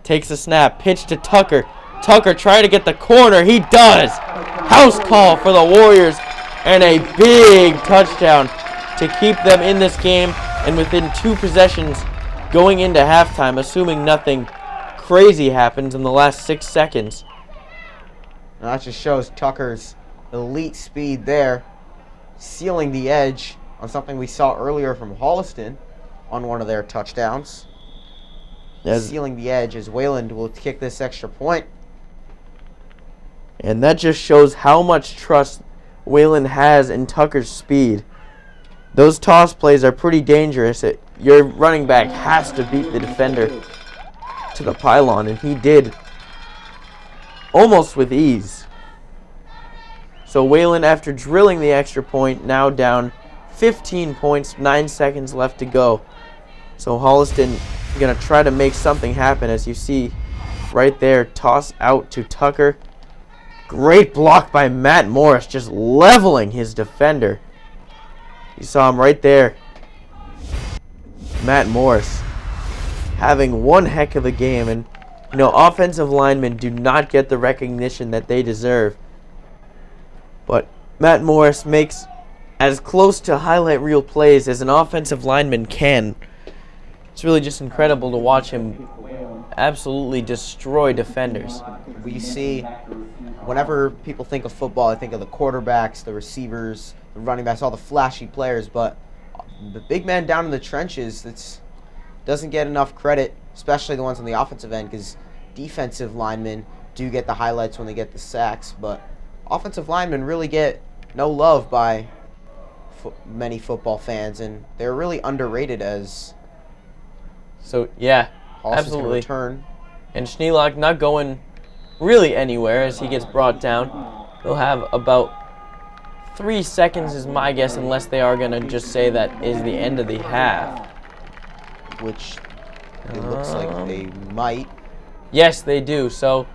takes a snap, pitch to Tucker. Tucker trying to get the corner. He does. House call for the Warriors and a big touchdown to keep them in this game and within 2 possessions going into halftime, assuming nothing crazy happens in the last 6 seconds. Now that just shows Tucker's elite speed there, sealing the edge on something we saw earlier from Holliston on one of their touchdowns. Sealing the edge as Wayland will kick this extra point. And that just shows how much trust Wayland has in Tucker's speed. Those toss plays are pretty dangerous. Your running back has to beat the defender to the pylon, and he did almost with ease. So Wayland, after drilling the extra point, now down 15 points, 9 seconds left to go. So Holliston going to try to make something happen, as you see right there. Toss out to Tucker. Great block by Matt Morris, just leveling his defender. You saw him right there. Matt Morris having one heck of a game, and offensive linemen do not get the recognition that they deserve. But Matt Morris makes as close to highlight reel plays as an offensive lineman can. It's really just incredible to watch him absolutely destroy defenders. We see, whenever people think of football, I think of the quarterbacks, the receivers, the running backs, all the flashy players, but the big man down in the trenches doesn't get enough credit, especially the ones on the offensive end, because defensive linemen do get the highlights when they get the sacks, but offensive linemen really get no love by many football fans, and they're really underrated as yeah, Holliston's absolutely. Return. And Schneelock not going really anywhere as he gets brought down. They'll have about 3 seconds is my guess, unless they are going to just say that is the end of the half. Which it looks like they might. Yes, they do. So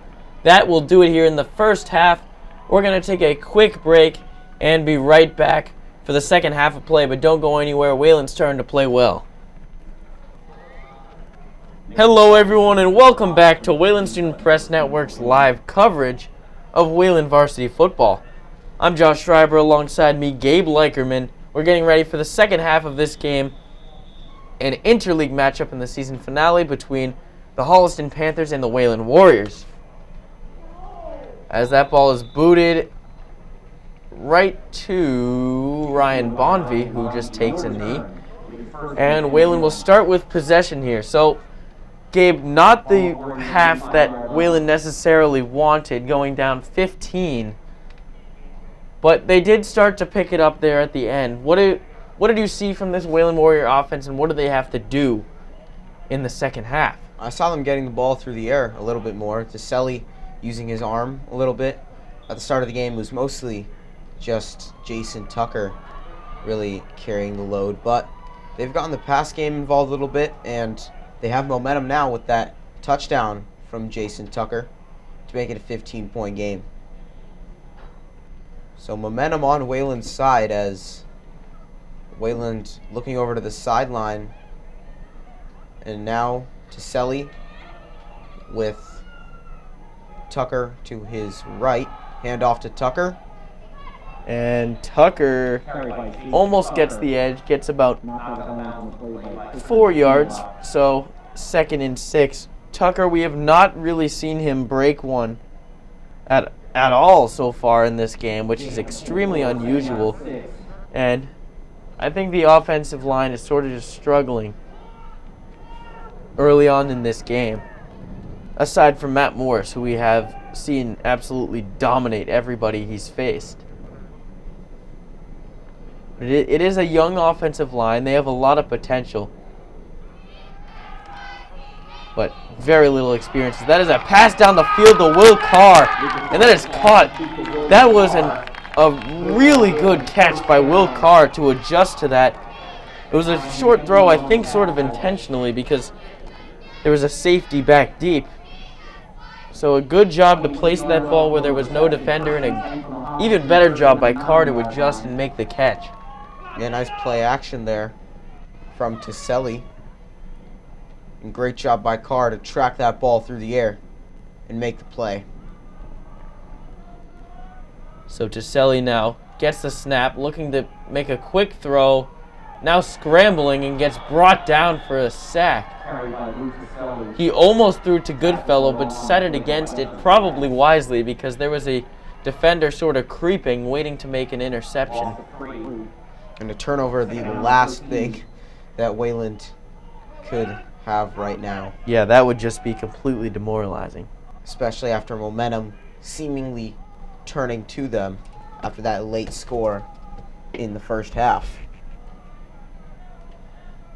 that will do it here in the first half. We're going to take a quick break and be right back for the second half of play, but don't go anywhere. Wayland's turn to play well. Hello, everyone, and welcome back to Wayland Student Press Network's live coverage of Wayland Varsity football. I'm Josh Schreiber, alongside me, Gabe Leikerman. We're getting ready for the second half of this game. an interleague matchup in the season finale between the Holliston Panthers and the Wayland Warriors. As that ball is booted right to Ryan Bonvie, who just takes a knee. And Wayland will start with possession here. So, Gabe, not the half that Wayland necessarily wanted, going down 15. But they did start to pick it up there at the end. What did you see from this Wayland Warrior offense, and what do they have to do in the second half? I saw them getting the ball through the air a little bit more. Tiselli using his arm a little bit. At the start of the game, it was mostly just Jason Tucker really carrying the load. But they've gotten the pass game involved a little bit, and they have momentum now with that touchdown from Jason Tucker to make it a 15-point game. So momentum on Wayland's side as Wayland looking over to the sideline. And now Tiselli with Tucker to his right. Hand off to Tucker. And Tucker almost gets the edge, gets about 4 yards, so 2nd and 6. Tucker, we have not really seen him break one at all so far in this game, which is extremely unusual. And I think the offensive line is sort of just struggling early on in this game, aside from Matt Morris, who we have seen absolutely dominate everybody he's faced. It is a young offensive line. They have a lot of potential, but very little experience. That is a pass down the field to Will Carr, and that is caught. That was a really good catch by Will Carr to adjust to that. It was a short throw, I think sort of intentionally, because there was a safety back deep. So a good job to place that ball where there was no defender, and an even better job by Carr to adjust and make the catch. Yeah, nice play action there from Tiselli. And great job by Carr to track that ball through the air and make the play. So Tiselli now gets the snap, looking to make a quick throw. Now scrambling and gets brought down for a sack. He almost threw to Goodfellow, but set it against it, probably wisely, because there was a defender sort of creeping, waiting to make an interception. And a turnover, the last thing that Wayland could have right now. Yeah, that would just be completely demoralizing. Especially after momentum seemingly turning to them after that late score in the first half.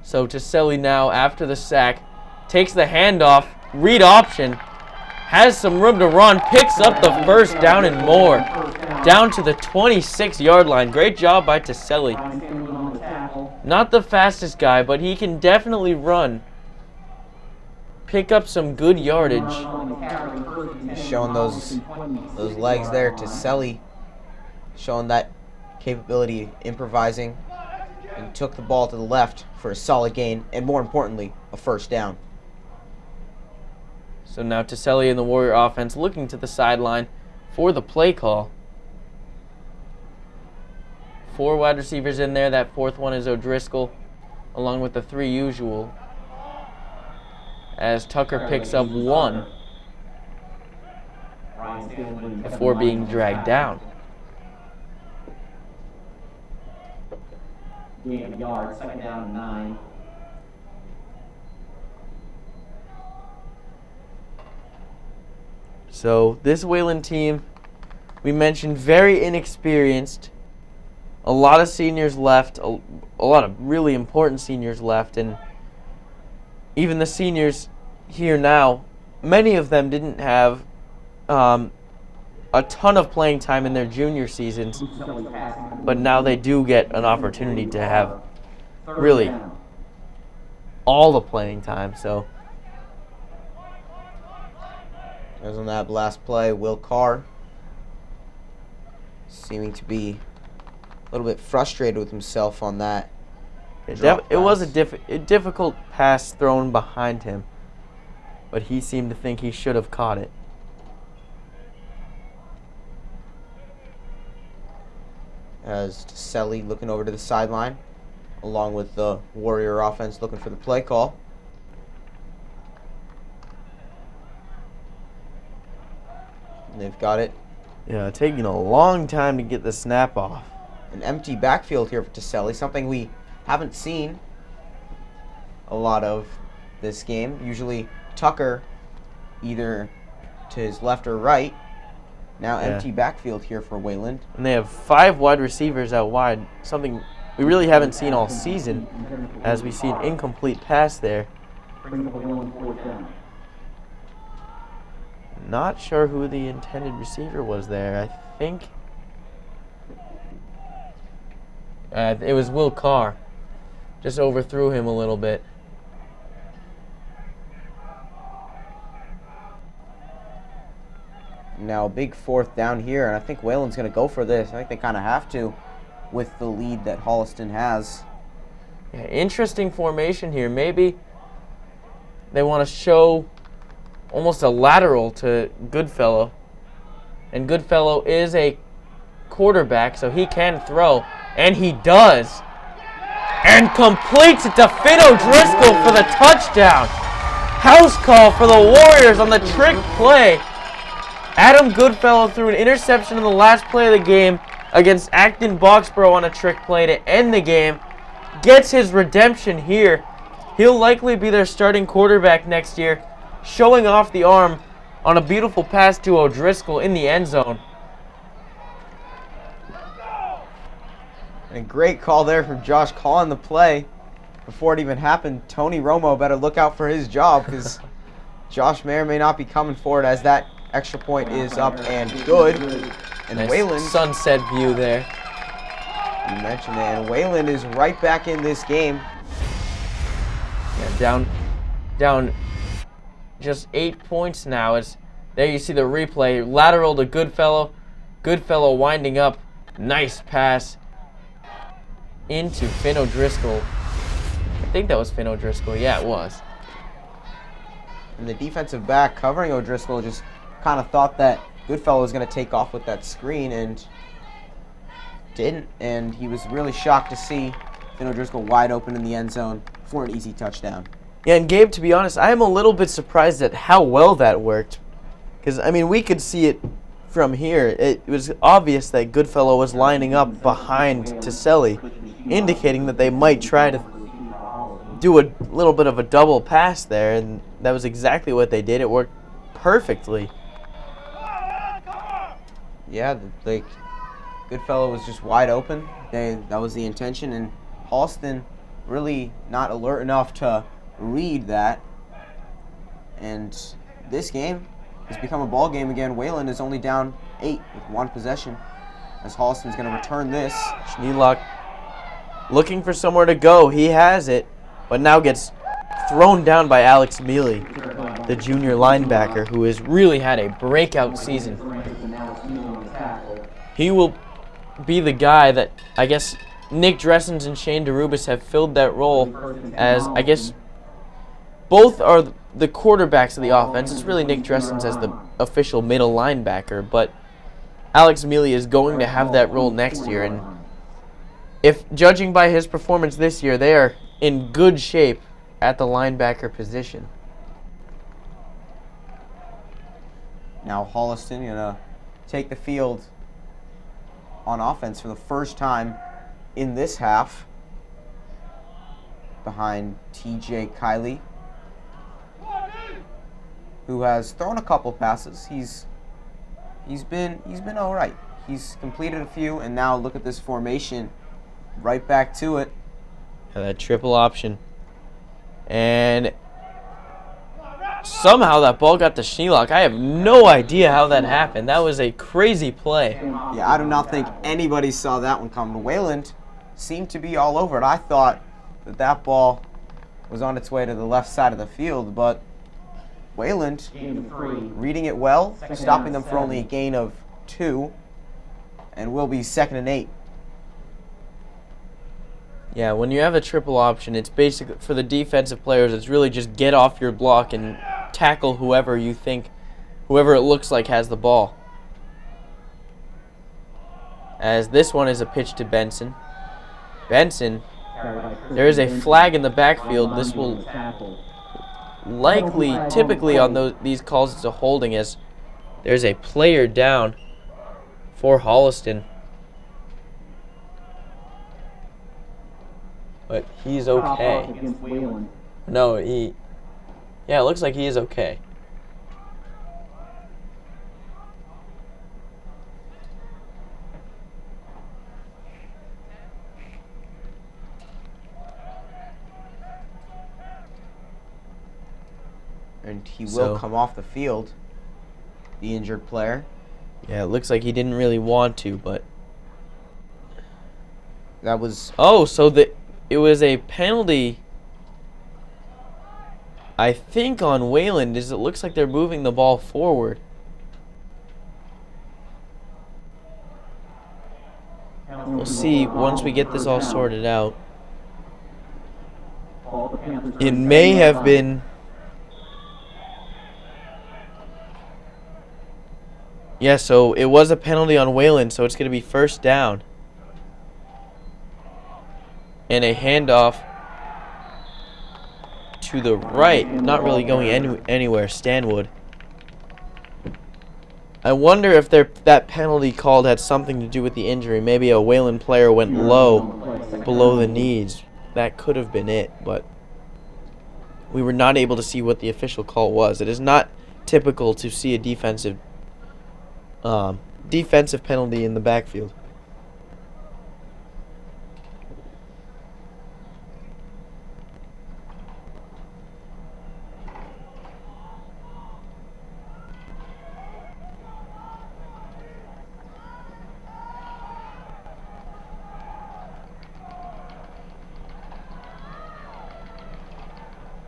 So Tiselli now, after the sack, takes the handoff, read option, has some room to run, picks up the first down and more. Down to the 26-yard line. Great job by Tiselli. Not the fastest guy, but he can definitely run. Pick up some good yardage. Showing those legs there. Tiselli showing that capability, improvising, and took the ball to the left for a solid gain, and more importantly, a first down. So now Tiselli and the Warrior offense looking to the sideline for the play call. 4 wide receivers in there. That 4th one is O'Driscoll, along with the 3 usual. As Tucker picks up 1 before being dragged down. Gain of yards, 2nd down and 9. So this Wayland team, we mentioned, very inexperienced. A lot of seniors left, a lot of really important seniors left, and even the seniors here now, many of them didn't have a ton of playing time in their junior seasons, but now they do get an opportunity to have really all the playing time. So as on that last play, Will Carr seeming to be a little bit frustrated with himself on that. it was a difficult pass thrown behind him, but he seemed to think he should have caught it. As Tiselli looking over to the sideline. along with the Warrior offense looking for the play call. And they've got it. Yeah, taking a long time to get the snap off. An empty backfield here for Taselli, something we haven't seen a lot of this game. Usually Tucker either to his left or right. Now empty backfield here for Wayland. And they have 5 wide receivers out wide, something we really haven't seen all season, as we see an incomplete pass there. Not sure who the intended receiver was there. I think it was Will Carr. Just overthrew him a little bit. Now a big 4th down here, and I think Wayland's going to go for this. I think they kind of have to with the lead that Holliston has. Yeah, interesting formation here. Maybe they want to show almost a lateral to Goodfellow. And Goodfellow is a quarterback, so he can throw. And he does. And completes it to Finn O'Driscoll for the touchdown. House call for the Warriors on the trick play. Adam Goodfellow threw an interception in the last play of the game against Acton Boxborough on a trick play to end the game. Gets his redemption here. He'll likely be their starting quarterback next year, showing off the arm on a beautiful pass to O'Driscoll in the end zone. And a great call there from Josh calling the play. Before it even happened, Tony Romo better look out for his job, because Josh may or may not be coming for it, as that extra point is up and good. And Nice Wayland, sunset view there. you mentioned it, and Wayland is right back in this game. Yeah, down just 8 points now. There you see the replay. Lateral to Goodfellow. Goodfellow winding up. Nice pass into Finn O'Driscoll. I think that was Finn O'Driscoll. Yeah, it was. And the defensive back covering O'Driscoll just kind of thought that Goodfellow was going to take off with that screen, and didn't. And he was really shocked to see Finn O'Driscoll wide open in the end zone for an easy touchdown. Yeah, and Gabe, to be honest, I am a little bit surprised at how well that worked. Because, I mean, we could see it from here. It was obvious that Goodfellow was lining up behind Taselli, indicating that they might try to do a little bit of a double pass there, and that was exactly what they did. It worked perfectly. Yeah, like Goodfellow was just wide open. That was the intention, and Holliston really not alert enough to read that. And this game has become a ball game again. Wayland is only down 8 with 1 possession, as Holliston's going to return this. Schneelock looking for somewhere to go. He has it, but now gets thrown down by Alex Mealy, the junior linebacker, who has really had a breakout season. He will be the guy that, I guess, Nick Dressens and Shane DeRubis have filled that role as, I guess, both are the quarterbacks of the offense. It's really Nick Dressens as the official middle linebacker, but Alex Mealy is going to have that role next year, and if judging by his performance this year, they are in good shape at the linebacker position. Now Holliston going to take the field on offense for the first time in this half, behind TJ Kiley, who has thrown a couple passes. He's been all right. He's completed a few, and now look at this formation, right back to it. Yeah, that triple option, and somehow that ball got to Schneelock. I have no idea how that happened. That was a crazy play. Yeah, I do not think anybody saw that one coming. Wayland seemed to be all over it. I thought that ball was on its way to the left side of the field, but Wayland reading it well, stopping them for only a gain of 2, and will be 2nd and 8. Yeah, when you have a triple option, it's basically, for the defensive players, it's really just get off your block and tackle whoever it looks like has the ball. As this one is a pitch to Benson. Benson There is a flag in the backfield. This will likely, typically on these calls, it's a holding, as there's a player down for Holliston. But he's okay. No, yeah, it looks like he is okay. And he will come off the field, the injured player. Yeah, it looks like he didn't really want to, but that was... Oh, so it was a penalty, I think, on Wayland, as it looks like they're moving the ball forward. We'll see once we get this all sorted out. It may have been... Yeah, so it was a penalty on Wayland, so it's going to be first down. And a handoff to the right, not really going anywhere, Stanwood. I wonder if that penalty called had something to do with the injury. Maybe a Wayland player went low, below the knees. That could have been it, but we were not able to see what the official call was. It is not typical to see a defensive penalty in the backfield.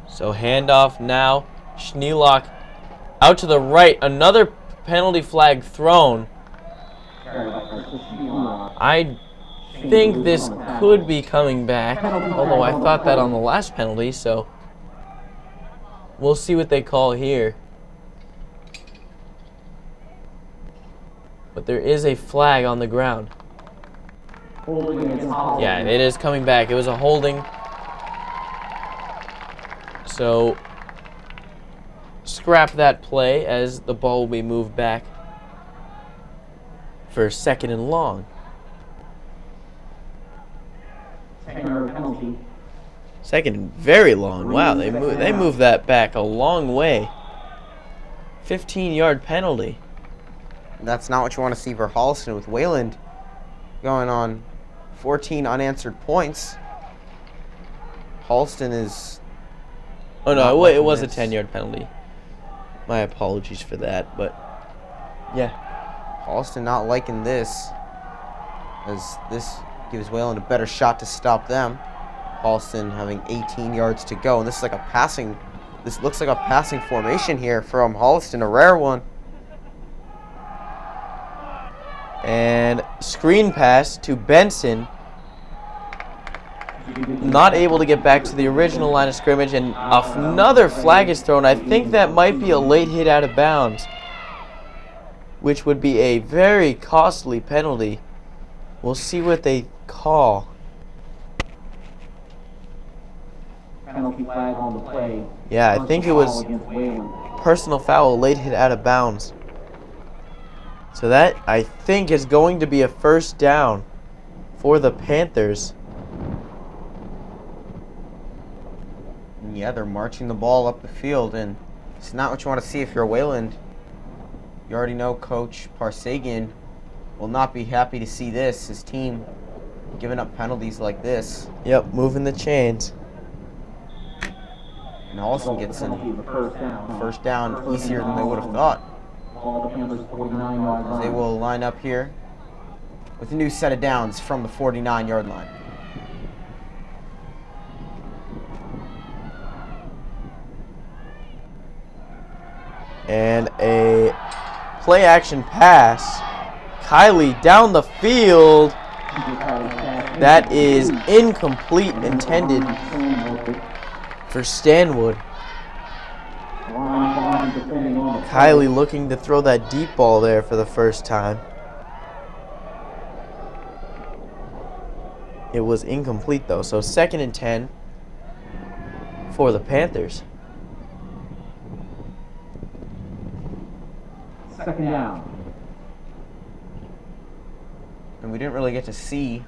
So handoff now. Schneelock out to the right. Another penalty flag thrown. I think this could be coming back, although I thought that on the last penalty, so we'll see what they call here. But there is a flag on the ground. Yeah, it is coming back. It was a holding. So scrap that play, as the ball will be moved back for second and long. Second and very long. Wow, they moved that back a long way. 15-yard penalty. That's not what you want to see for Holliston, with Wayland going on 14 unanswered points. Holliston is... Oh no, it was a 10-yard penalty. My apologies for that, but yeah. Holliston not liking this, as this gives Wayland a better shot to stop them. Holliston having 18 yards to go, and this is like a passing. This looks like a passing formation here from Holliston, a rare one. And screen pass to Benson. Not able to get back to the original line of scrimmage, and another flag is thrown. I think that might be a late hit out of bounds, which would be a very costly penalty. We'll see what they call. Penalty flag on the play. Yeah, I think it was personal foul, late hit out of bounds. So that, I think, is going to be a first down for the Panthers. Yeah, they're marching the ball up the field, and it's not what you want to see if you're Wayland. You already know Coach Parsagian will not be happy to see this, his team giving up penalties like this. Yep, moving the chains. And Holliston gets a first down easier than they would have thought. They will line up here with a new set of downs from the 49-yard line. And a play action pass. Kylie down the field. That is incomplete, intended for Stanwood. Kylie looking to throw that deep ball there for the first time. It was incomplete, though. So 2nd and 10 for the Panthers. 2nd down. And we didn't really get to see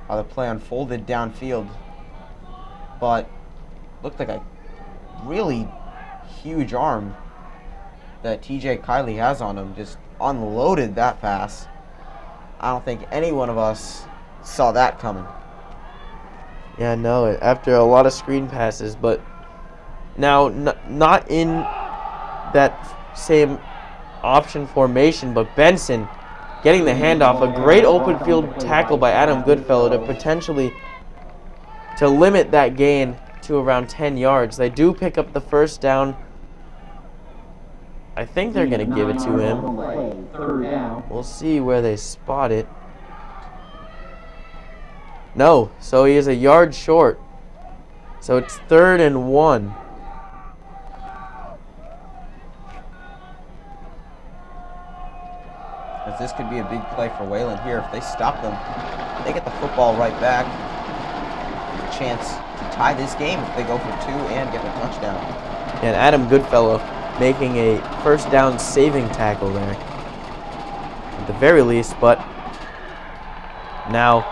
how the play unfolded downfield, but looked like a really huge arm that TJ Kiley has on him. Just unloaded that pass. I don't think any one of us saw that coming. Yeah, no, after a lot of screen passes, but now not in that same option formation, but Benson getting the handoff. A great open field tackle by Adam Goodfellow to potentially to limit that gain to around 10 yards. They do pick up the 1st down. I think they're going to give it to him. 3rd down. We'll see where they spot it. No, so he is a yard short. So it's 3rd and 1. As this could be a big play for Wayland here. If they stop them, they get the football right back. A chance to tie this game if they go for 2 and get the touchdown. And Adam Goodfellow making a 1st down saving tackle there, at the very least, but now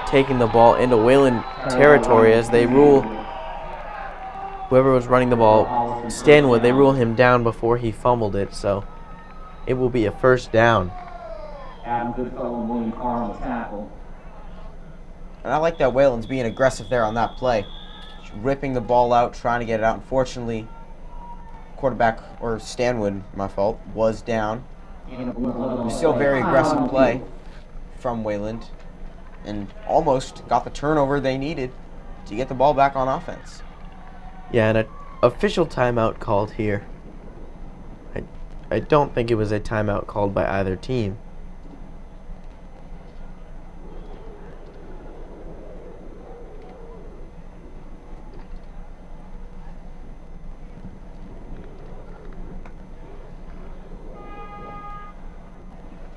taking the ball into Wayland territory as they rule whoever was running the ball, Stanwood, they rule him down before he fumbled it, so it will be a 1st down. Adam Goodfellow and William Carr on the tackle. And I like that Wayland's being aggressive there on that play. Just ripping the ball out, trying to get it out. Unfortunately, quarterback, or Stanwood, my fault, was down. It was still a very aggressive play from Wayland, and almost got the turnover they needed to get the ball back on offense. Yeah, and an official timeout called here. I don't think it was a timeout called by either team.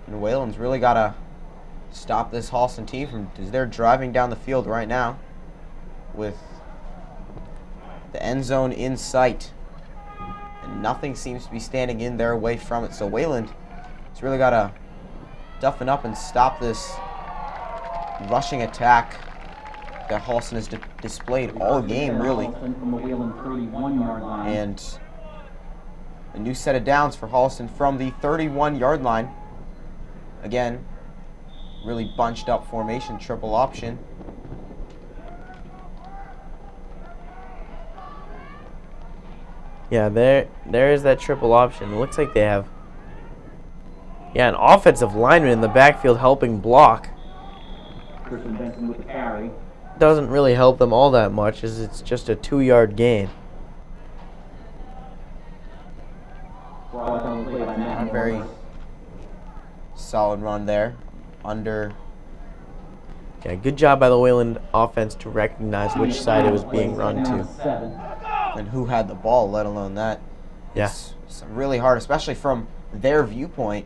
And Wayland's really got to stop this Holliston team from, because they're driving down the field right now with the end zone in sight. And nothing seems to be standing in their way from it. So Wayland has really got to toughen up and stop this rushing attack that Holliston has displayed all game, really. And a new set of downs for Holliston from the 31-yard line. Again, really bunched up formation, triple option. Yeah, there is that triple option. It looks like they have, an offensive lineman in the backfield helping block. Christian Benson with the carry. Doesn't really help them all that much, as it's just a 2-yard gain. A very solid run there. Yeah, good job by the Wayland offense to recognize which side it was being run to. And who had the ball, let alone that. Yeah. It's really hard, especially from their viewpoint,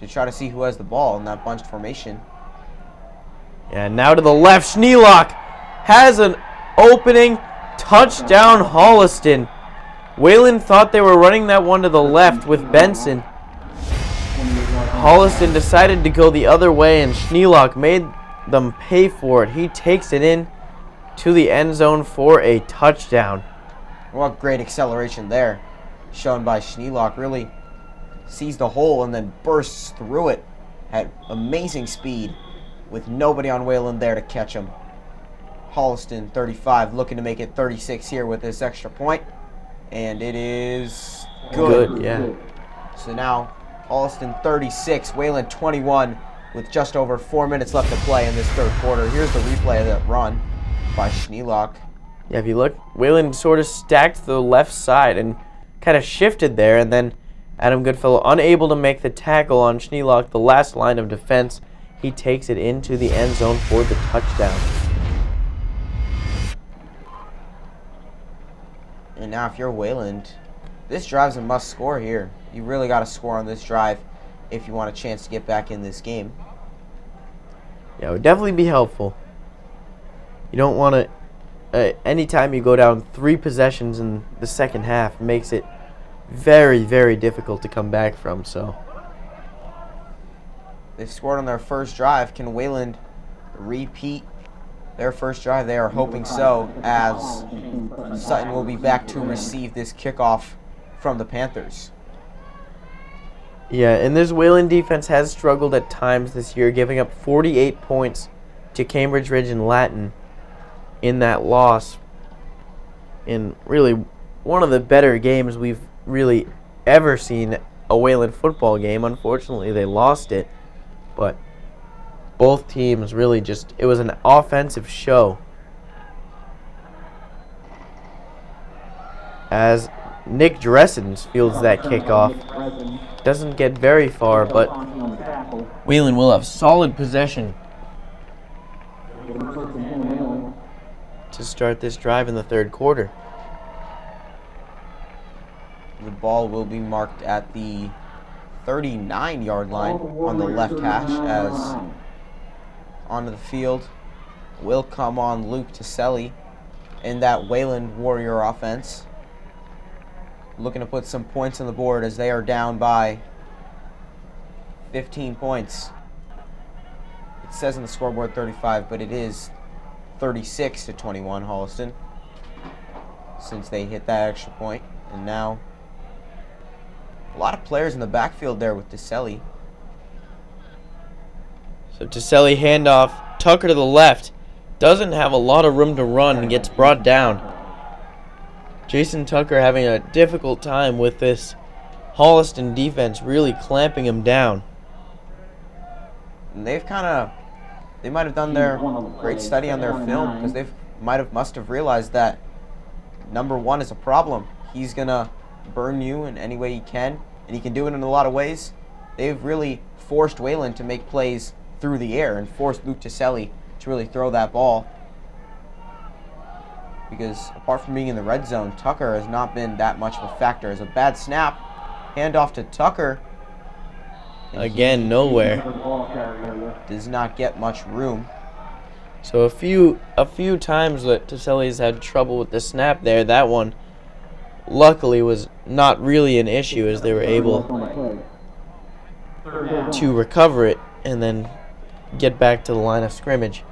to try to see who has the ball in that bunched formation. Yeah, now to the left. Schneelock has an opening. Touchdown, Holliston. Wayland thought they were running that one to the left with Benson. Holliston decided to go the other way, and Schneelock made them pay for it. He takes it in to the end zone for a touchdown. What great acceleration there, shown by Schneelock. Really sees the hole and then bursts through it at amazing speed with nobody on Wayland there to catch him. Holliston 35 looking to make it 36 here with this extra point, and it is good. Yeah. So now Holliston 36, Wayland 21 with just over 4 minutes left to play in this third quarter. Here's the replay of that run by Schneelock. Yeah, if you look, Wayland sort of stacked to the left side and kind of shifted there, and then Adam Goodfellow unable to make the tackle on Schneelock, the last line of defense. He takes it into the end zone for the touchdown. And now if you're Wayland, this drive's a must score here. You really got to score on this drive if you want a chance to get back in this game. Yeah, it would definitely be helpful. You don't want to, anytime you go down 3 possessions in the second half, makes it very, very difficult to come back from, so. They've scored on their first drive. Can Wayland repeat their first drive? They are hoping so, as Sutton will be back to receive this kickoff from the Panthers. Yeah, and this Wayland defense has struggled at times this year, giving up 48 points to Cambridge Ridge and Latin in that loss. In really one of the better games we've really ever seen a Wayland football game. Unfortunately, they lost it, but both teams really it was an offensive show. As Nick Dressens fields that kickoff. Doesn't get very far, but Wayland will have solid possession to start this drive in the third quarter. The ball will be marked at the 39-yard line on the left hash, as onto the field will come on Luke Tiselli in that Wayland Warrior offense. Looking to put some points on the board as they are down by 15 points. It says on the scoreboard 35, but it is 36-21 Holliston, since they hit that extra point. And now a lot of players in the backfield there with Tiselli. So Tiselli handoff, Tucker to the left. Doesn't have a lot of room to run and gets brought down. Jason Tucker having a difficult time with this Holliston defense really clamping him down. And they might have done their great study on their film, because they must have realized that number 1 is a problem. He's gonna burn you in any way he can, and he can do it in a lot of ways. They've really forced Wayland to make plays through the air and forced Luke Tiselli to really throw that ball. Because apart from being in the red zone, Tucker has not been that much of a factor. As a bad snap, handoff to Tucker. Again, nowhere. Does not get much room. So a few times that Tiselli's had trouble with the snap there. That one, luckily, was not really an issue, as they were able to recover it and then get back to the line of scrimmage.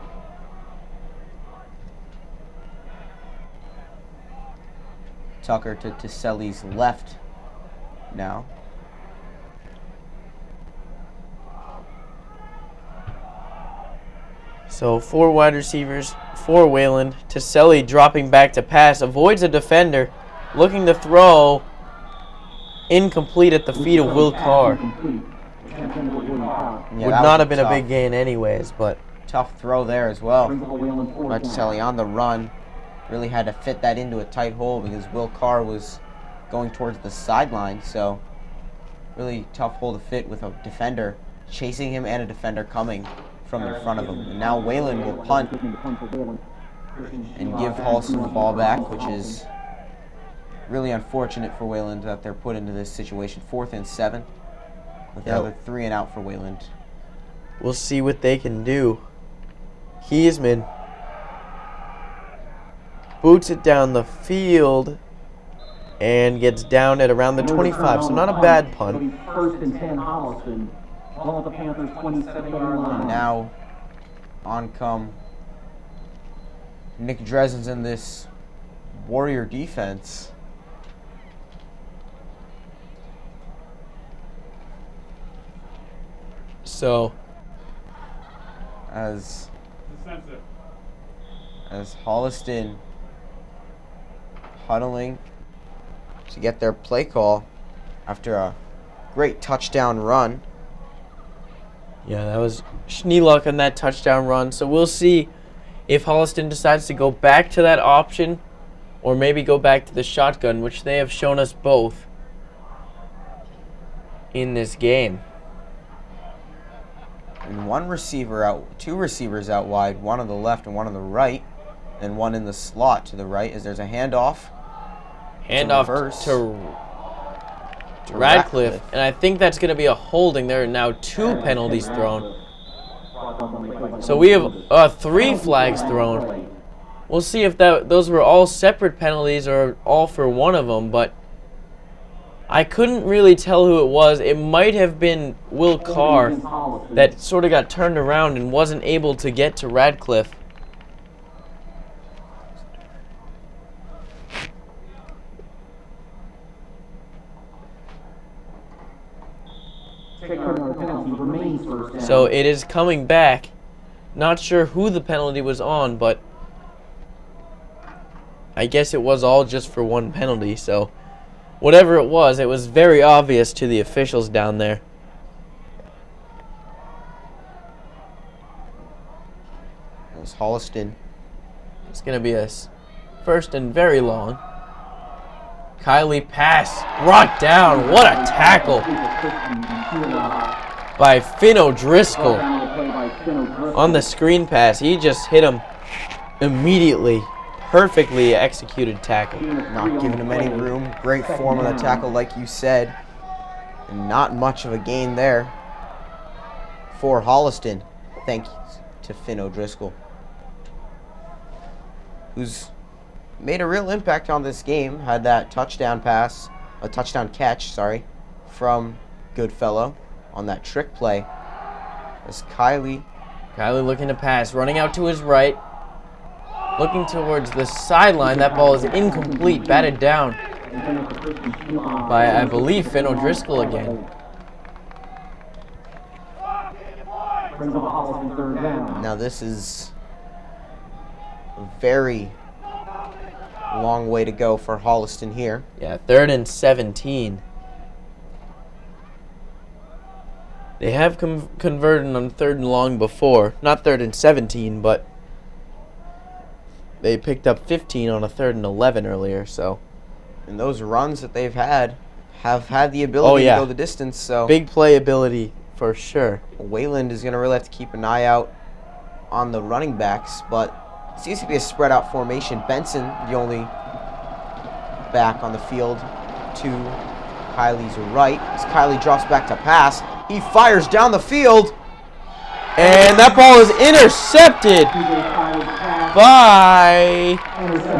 Tucker to Tiselli's left now. So 4 wide receivers for Wayland. Tiselli dropping back to pass. Avoids a defender. Looking to throw. Incomplete at the feet of Will Carr. Yeah, Would not have been a big gain anyways, but tough throw there as well. But Tiselli on the run really had to fit that into a tight hole, because Will Carr was going towards the sideline. So really tough hole to fit with a defender chasing him and a defender coming from in front of him. And now Wayland will punt and give Holliston the ball back, which is really unfortunate for Wayland that they're put into this situation. 4th and 7 with another 3 and out for Wayland. we'll see what they can do. Heisman boots it down the field and gets down at around the 25, so not a bad punt. 1st and 10 Holliston. Ball at the Panthers' 27-yard line. And now on come Nick Dressens in this Warrior defense. So As Holliston huddling to get their play call after a great touchdown run. yeah, that was Schneeluck on that touchdown run. So we'll see if Holliston decides to go back to that option or maybe go back to the shotgun, which they have shown us both in this game. And two receivers out wide, one on the left and one on the right, and one in the slot to the right, as there's a handoff. Handoff to Radcliffe, and I think that's going to be a holding. There are now 2 penalties thrown. So we have 3 flags thrown. We'll see if those were all separate penalties or all for one of them, but I couldn't really tell who it was. It might have been Will Carr that sort of got turned around and wasn't able to get to Radcliffe. So it is coming back. Not sure who the penalty was on, but I guess it was all just for one penalty. So whatever it was very obvious to the officials down there. It was Holliston. It's going to be a first and very long. Kylie pass brought down. What a tackle by Finn O'Driscoll on the screen pass. He just hit him immediately. Perfectly executed tackle. Not giving him any room. Great form on the tackle, like you said. And not much of a gain there for Holliston. Thank you to Finn O'Driscoll, who's made a real impact on this game. Had that touchdown catch, from Goodfellow on that trick play. As Kylie looking to pass, running out to his right, looking towards the sideline. That ball is incomplete, batted down by, I believe, Finn O'Driscoll again. Now this is a very long way to go for Holliston here. Yeah, 3rd and 17. They have converted on 3rd and long before. Not 3rd and 17, but they picked up 15 on a 3rd and 11 earlier, so. And those runs that they've had have had the ability to go the distance, so. Big play ability for sure. Wayland is going to really have to keep an eye out on the running backs, but it seems to be a spread out formation. Benson, the only back on the field to Kylie's right. As Kylie drops back to pass, he fires down the field. And that ball is intercepted by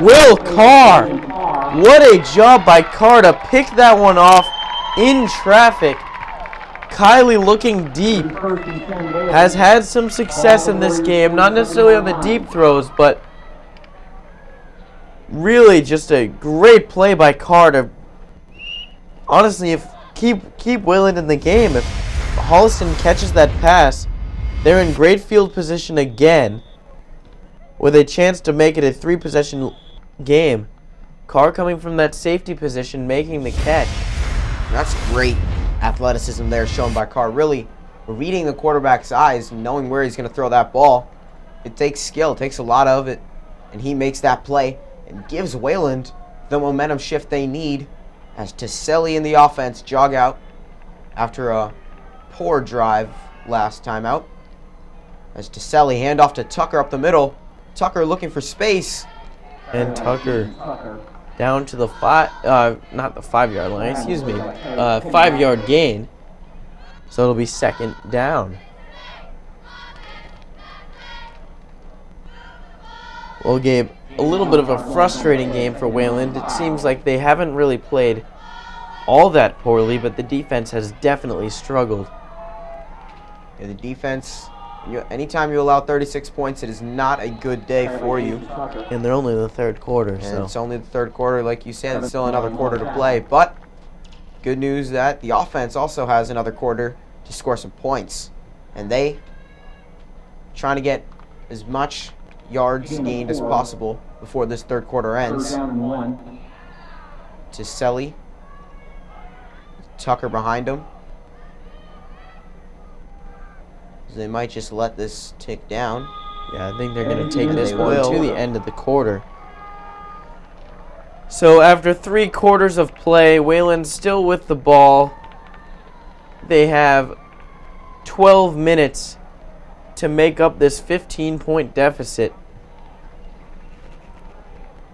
Will Carr. What a job by Carr to pick that one off in traffic. Kylie, looking deep, has had some success in this game. Not necessarily on the deep throws, but really just a great play by Carr to honestly keep Wayland in the game. If Holliston catches that pass, they're in great field position again with a chance to make it a 3-possession game. Carr coming from that safety position, making the catch. That's great athleticism there shown by Carr. Really reading the quarterback's eyes and knowing where he's going to throw that ball. It takes skill. It takes a lot of it. And he makes that play and gives Wayland the momentum shift they need as Taselli in the offense jog out after a poor drive last time out. As Taselli hand off to Tucker up the middle. Tucker looking for space. And Tucker down to the not the 5-yard line, excuse me, 5-yard gain. So it'll be 2nd down. Well, Gabe, a little bit of a frustrating game for Wayland. It seems like they haven't really played all that poorly, but the defense has definitely struggled. Yeah, the defense, anytime you allow 36 points, it is not a good day for you. And they're only in the 3rd quarter, And so. it's only the 3rd quarter, like you said. It's still another quarter to play. But good news that the offense also has another quarter to score some points. And they trying to get as much yards gained as possible before this 3rd quarter ends. Taselli. Tucker behind him. They might just let this tick down. Yeah, I think they're going to take this They one will. to the end of the quarter. So after 3 quarters of play, Wayland's still with the ball. They have 12 minutes to make up this 15-point deficit.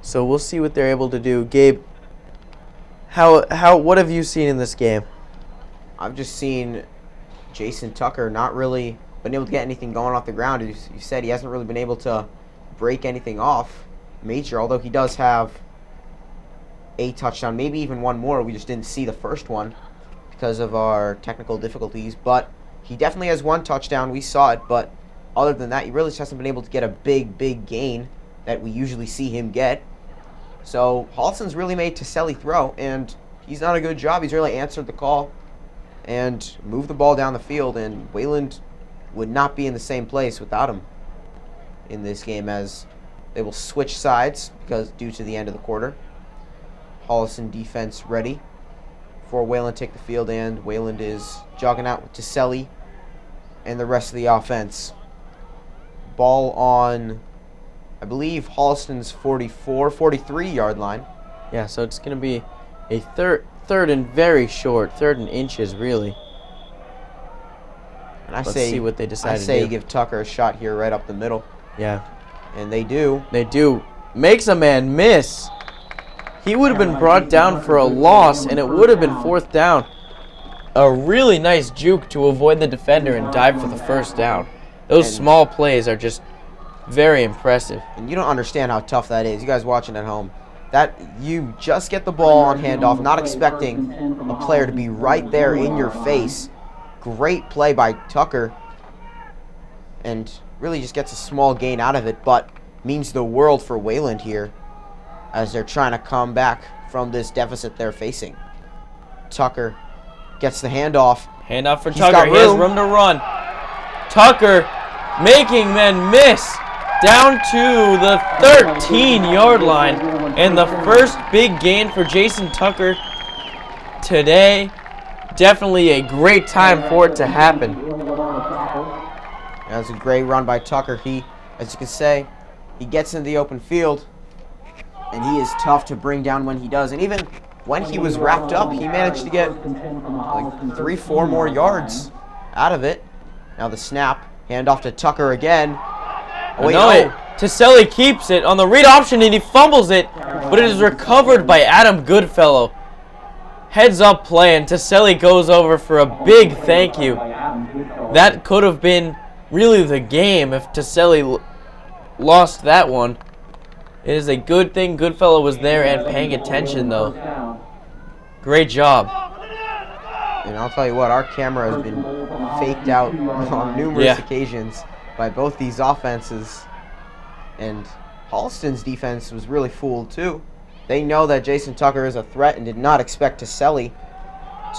So we'll see what they're able to do. Gabe, what have you seen in this game? I've just seen Jason Tucker not really been able to get anything going off the ground. You said he hasn't really been able to break anything off major, although he does have a touchdown, maybe even one more. We just didn't see the first one because of our technical difficulties, but he definitely has one touchdown. We saw it, but other than that, he really just hasn't been able to get a big gain that we usually see him get. So Holliston's really made Taselli throw, and he's done a good job. He's really answered the call and moved the ball down the field, and Wayland would not be in the same place without him in this game, as they will switch sides because due to the end of the quarter. Holliston defense ready for Wayland to take the field, and Wayland is jogging out with Taselli and the rest of the offense. Ball on, I believe, Holliston's 43-yard line. Yeah, so it's going to be a third and very short, 3rd and inches, really. And Let's see what they decide to do. I say give Tucker a shot here right up the middle. Yeah. And they do. They do. Makes a man miss. He would have been brought down for a loss, and it would have been 4th down. A really nice juke to avoid the defender and dive for the first down. Those small plays are just very impressive. And you don't understand how tough that is. You guys watching at home. That you just get the ball on handoff, not expecting a player to be right there in your face. Great play by Tucker. And really just gets a small gain out of it, but means the world for Wayland here as they're trying to come back from this deficit they're facing. Tucker gets the handoff. Handoff for He's Tucker. got He has room. room to run. Tucker making men miss down to the 13-yard line. And the first big gain for Jason Tucker today. Definitely a great time for it to happen. That was a great run by Tucker. He, as you can say, he gets into the open field, and he is tough to bring down when he does. And even when he was wrapped up, he managed to get like 3-4 more yards out of it. Now the snap, handoff to Tucker again. Oh, wait, no. Taselli keeps it on the read option, and he fumbles it, but it is recovered by Adam Goodfellow. Heads up play, and Taselli goes over for a big thank you. That could have been really the game if Taselli lost that one. It is a good thing Goodfellow was there and paying attention, though. Great job. And I'll tell you what, our camera has been faked out on numerous occasions by both these offenses. And Holliston's defense was really fooled, too. They know that Jason Tucker is a threat and did not expect Taselli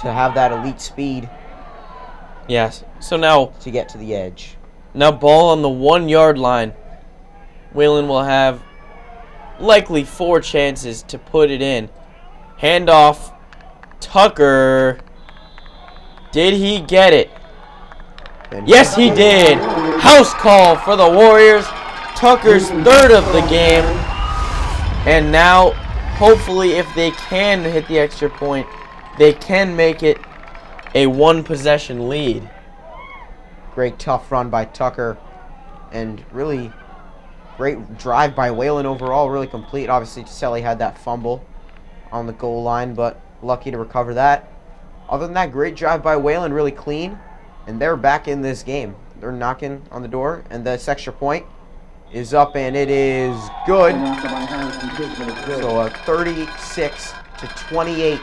to have that elite speed. Yes. So now to get to the edge. Now ball on the 1-yard line. Wayland will have likely 4 chances to put it in. Handoff. Tucker. Did he get it? Yes, he did. House call for the Warriors. Tucker's 3rd of the game. And now, hopefully, if they can hit the extra point, they can make it a 1-possession lead. Great tough run by Tucker. And really great drive by Wayland overall. Really complete. Obviously, Taselli had that fumble on the goal line, but lucky to recover that. Other than that, great drive by Wayland. Really clean. And they're back in this game. They're knocking on the door. And this extra point is up, and it is good. So a 36-28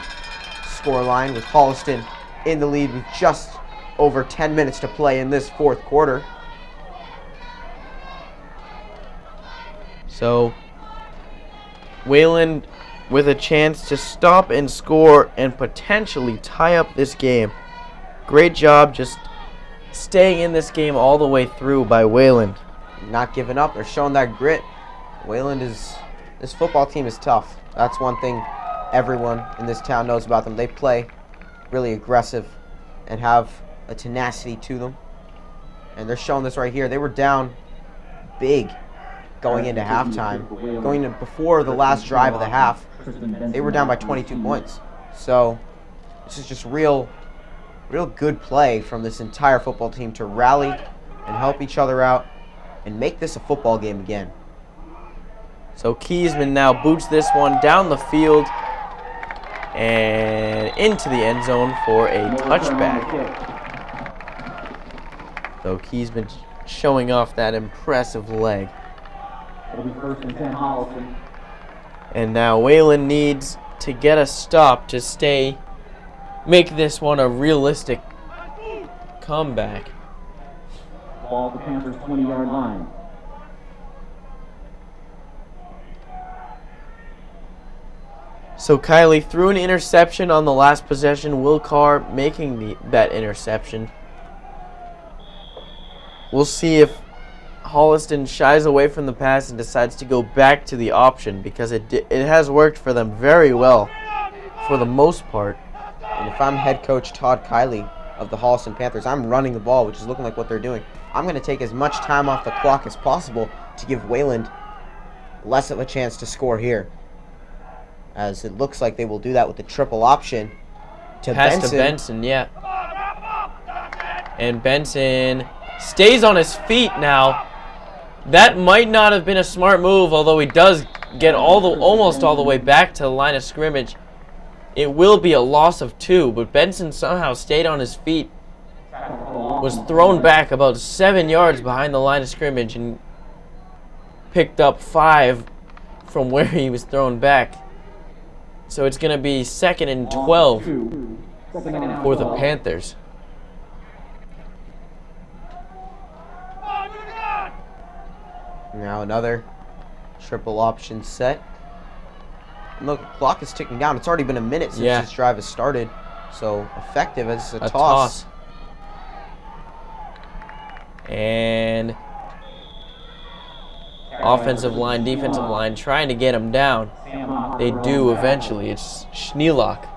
scoreline with Holliston in the lead with just over 10 minutes to play in this 4th quarter. So Wayland with a chance to stop and score and potentially tie up this game. Great job just staying in this game all the way through by Wayland. Not giving up. They're showing that grit. Wayland is... This football team is tough. That's one thing everyone in this town knows about them. They play really aggressive and have a tenacity to them. And they're showing this right here. They were down big going into halftime. Going in before the last drive of the half, they were down by 22 points. So this is just real good play from this entire football team to rally and help each other out and make this a football game again. So Kiesman now boots this one down the field and into the end zone for a touchback. though. Key's been showing off that impressive leg. It'll be 1st and 10 Holliston. And now Wayland needs to get a stop to make this one a realistic comeback. Ball at the Panthers' 20-yard line. So Kylie threw an interception on the last possession. Will Carr making that interception. We'll see if Holliston shies away from the pass and decides to go back to the option, because it has worked for them very well for the most part. And if I'm head coach Todd Kiley of the Holliston Panthers, I'm running the ball, which is looking like what they're doing. I'm going to take as much time off the clock as possible to give Wayland less of a chance to score here, as it looks like they will do that with the triple option to Pass Benson. to Benson, yeah. And Benson stays on his feet now. That might not have been a smart move, although he does get almost all the way back to the line of scrimmage. It will be a loss of 2, but Benson somehow stayed on his feet, was thrown back about 7 yards behind the line of scrimmage, and picked up 5 from where he was thrown back. So it's going to be 2nd and 12 for the Panthers. Now another triple option set. And look, the clock is ticking down. It's already been a minute since this drive has started. So effective as a toss. And offensive line, defensive line trying to get him down. They do eventually. It's Schneelock.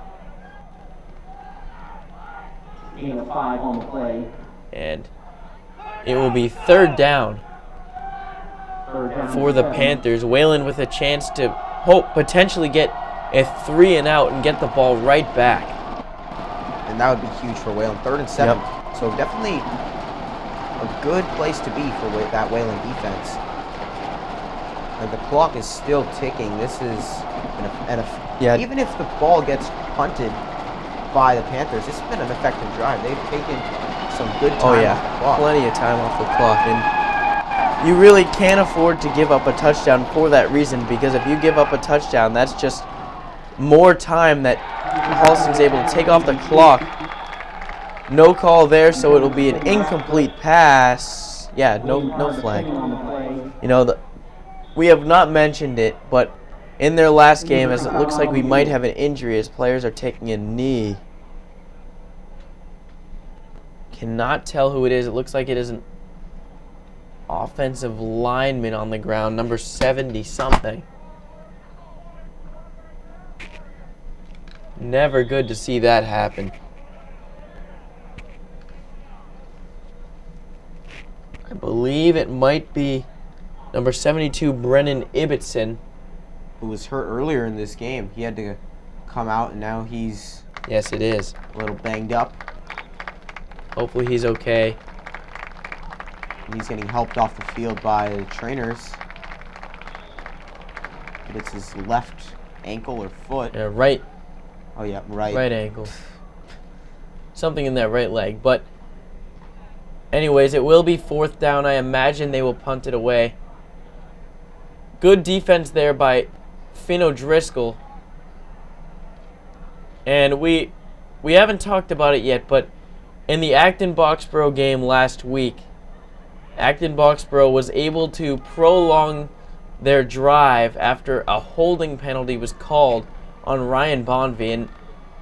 Gain of 5 on the play. And it will be 3rd down for the Panthers. Wayland with a chance to potentially get a 3 and out and get the ball right back. And that would be huge for Wayland. 3rd and 7. Yep. So definitely a good place to be for that Wayland defense. And the clock is still ticking. This is even if the ball gets punted by the Panthers, this has been an effective drive. They've taken some good time off the clock. Plenty of time off the clock. And you really can't afford to give up a touchdown for that reason, because if you give up a touchdown, that's just more time that Holliston's able to take off the clock. No call there, so it'll be an incomplete pass. Yeah, no flag. You know, we have not mentioned it, but in their last game, as it looks like we might have an injury as players are taking a knee. Cannot tell who it is. It looks like it is an offensive lineman on the ground, number 70-something. Never good to see that happen. I believe it might be number 72, Brennan Ibbotson, who was hurt earlier in this game. He had to come out, and now he's yes, it is a little banged up. Hopefully he's okay. And he's getting helped off the field by the trainers. But it's his left ankle or foot. Right. Oh yeah, right. Right ankle. Something in that right leg. But anyways, it will be 4th down. I imagine they will punt it away. Good defense there by Finn O'Driscoll. And we haven't talked about it yet, but in the Acton-Boxborough game last week, Acton-Boxborough was able to prolong their drive after a holding penalty was called on Ryan Bonvie. And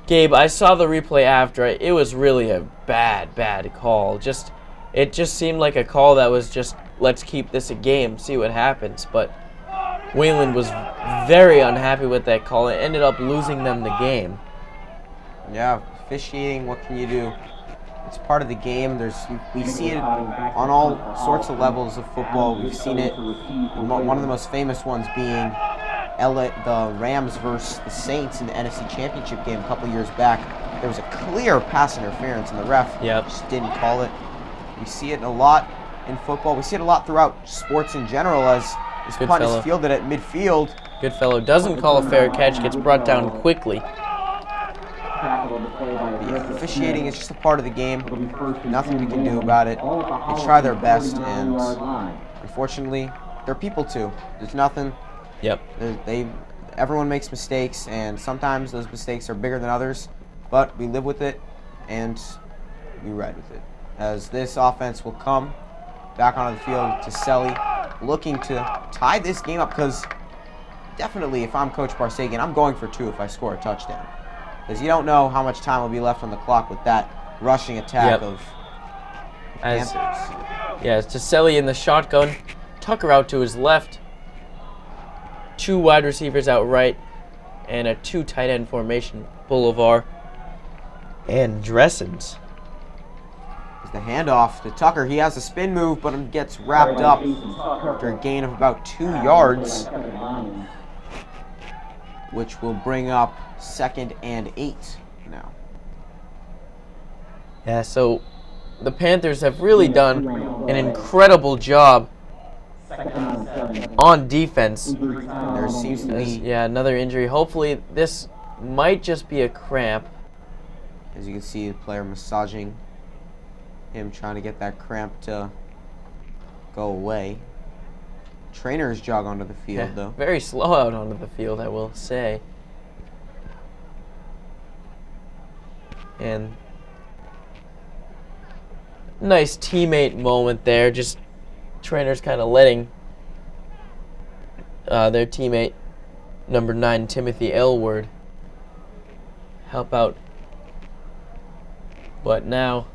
Gabe, I saw the replay after. It was really a bad call. It just seemed like a call that was just, let's keep this a game, see what happens. But Wayland was very unhappy with that call and ended up losing them the game. Yeah, officiating, what can you do? It's part of the game. We see it on all sorts of levels of football. We've seen it, one of the most famous ones being the Rams versus the Saints in the NFC Championship game a couple years back. There was a clear pass interference, and the ref just didn't call it. We see it a lot in football. We see it a lot throughout sports in general, as this punt is fielded at midfield. Goodfellow doesn't call a fair catch, gets brought down quickly. The officiating is just a part of the game. Nothing we can do about it. They try their best, and unfortunately, they're people too. There's nothing. Yep. Everyone makes mistakes, and sometimes those mistakes are bigger than others, but we live with it, and we ride with it. As this offense will come back onto the field to Selly, looking to tie this game up, because definitely if I'm Coach Barsagan, I'm going for 2 if I score a touchdown. Because you don't know how much time will be left on the clock with that rushing attack of Panthers. Yeah, it's Selly in the shotgun. Tucker out to his left. 2 wide receivers out right. And a 2 tight end formation. Boulevard and Dressens. The handoff to Tucker. He has a spin move, but it gets wrapped up after a gain of about 2 yards, which will bring up 2nd and 8 now. Yeah, so the Panthers have really done an incredible job on defense. There seems to be, another injury. Hopefully this might just be a cramp. as you can see, the player massaging him, trying to get that cramp to go away. Trainers jog onto the field, though. Very slow out onto the field, I will say. And nice teammate moment there. Just trainers kind of letting their teammate, number 9, Timothy Elward, help out. But now,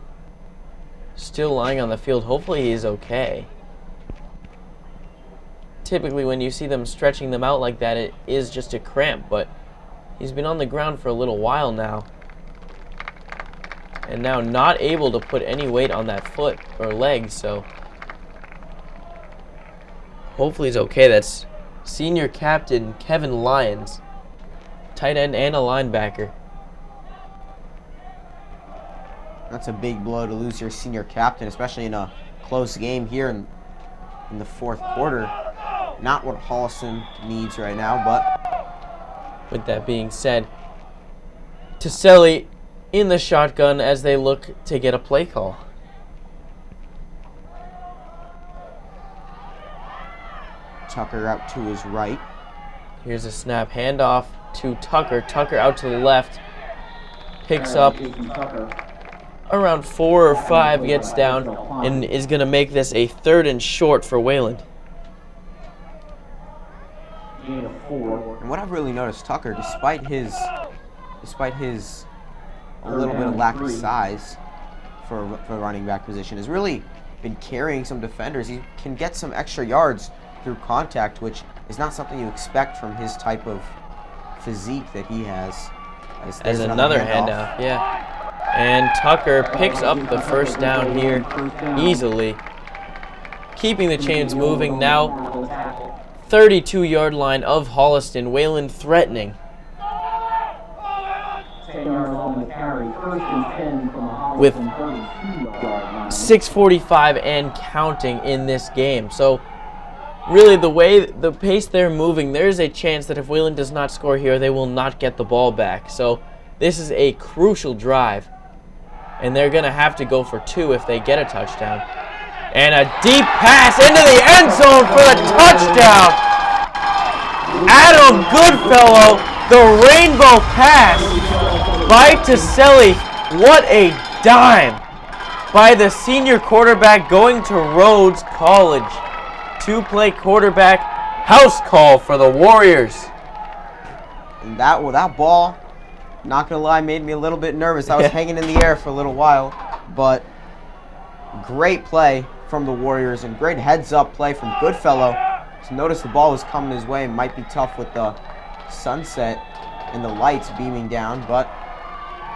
still lying on the field. Hopefully he's okay. Typically when you see them stretching them out like that, it is just a cramp, but he's been on the ground for a little while now. And now not able to put any weight on that foot or leg, so hopefully he's okay. That's senior captain Kevin Lyons, tight end and a linebacker. That's a big blow to lose your senior captain, especially in a close game here in the 4th quarter. Not what Holliston needs right now, but with that being said, Selly in the shotgun as they look to get a play call. Tucker out to his right. Here's a snap handoff to Tucker. Tucker out to the left. Picks up around 4 or 5, gets down, and is going to make this a 3rd and short for Wayland. And what I've really noticed, Tucker, despite his a little bit of lack of size for running back position, has really been carrying some defenders. He can get some extra yards through contact, which is not something you expect from his type of physique that he has. As another handoff, yeah. And Tucker picks up the first down here easily, keeping the chains moving now. 32-yard line of Holliston. Wayland threatening. With 6:45 and counting in this game. So really the pace they're moving, there's a chance that if Wayland does not score here, they will not get the ball back. So this is a crucial drive. And they're going to have to go for 2 if they get a touchdown. And a deep pass into the end zone for the touchdown. Adam Goodfellow, the rainbow pass by Selly. What a dime by the senior quarterback going to Rhodes College. 2-play quarterback house call for the Warriors. And that ball, not gonna lie, made me a little bit nervous. I was hanging in the air for a little while, but great play from the Warriors and great heads-up play from Goodfellow. So notice the ball was coming his way and might be tough with the sunset and the lights beaming down, but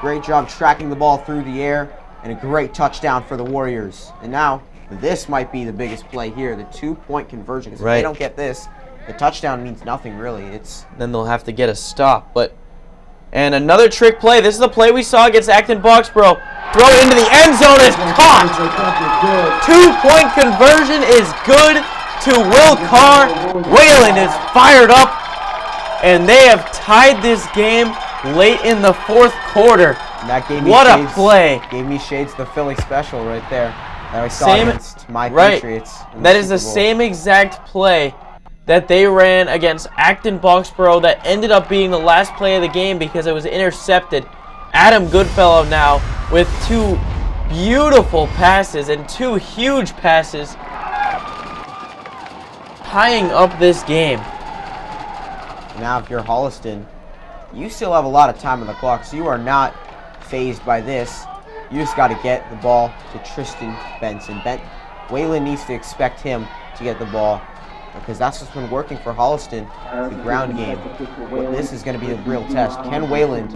great job tracking the ball through the air and a great touchdown for the Warriors. And now this might be the biggest play here, the 2-point conversion. If they don't get this, the touchdown means nothing really. Then they'll have to get a stop, and another trick play. This is the play we saw against Acton Boxborough. Throw it into the end zone. It's caught. 2-point conversion is good to Will Carr. Wayland is fired up, and they have tied this game late in the 4th quarter. And that gave me What a shades, play! Gave me shades of the Philly special right there. That I saw Same- against my right. Patriots. in That is the Super Bowl. same exact play that they ran against Acton Boxborough that ended up being the last play of the game because it was intercepted. Adam Goodfellow now with 2 beautiful passes and 2 huge passes, tying up this game. Now, if you're Holliston, you still have a lot of time on the clock, so you are not phased by this. You just got to get the ball to Tristan Benson. Waylon needs to expect him to get the ball because that's what's been working for Holliston, the ground game. But this is going to be a real test. Can Wayland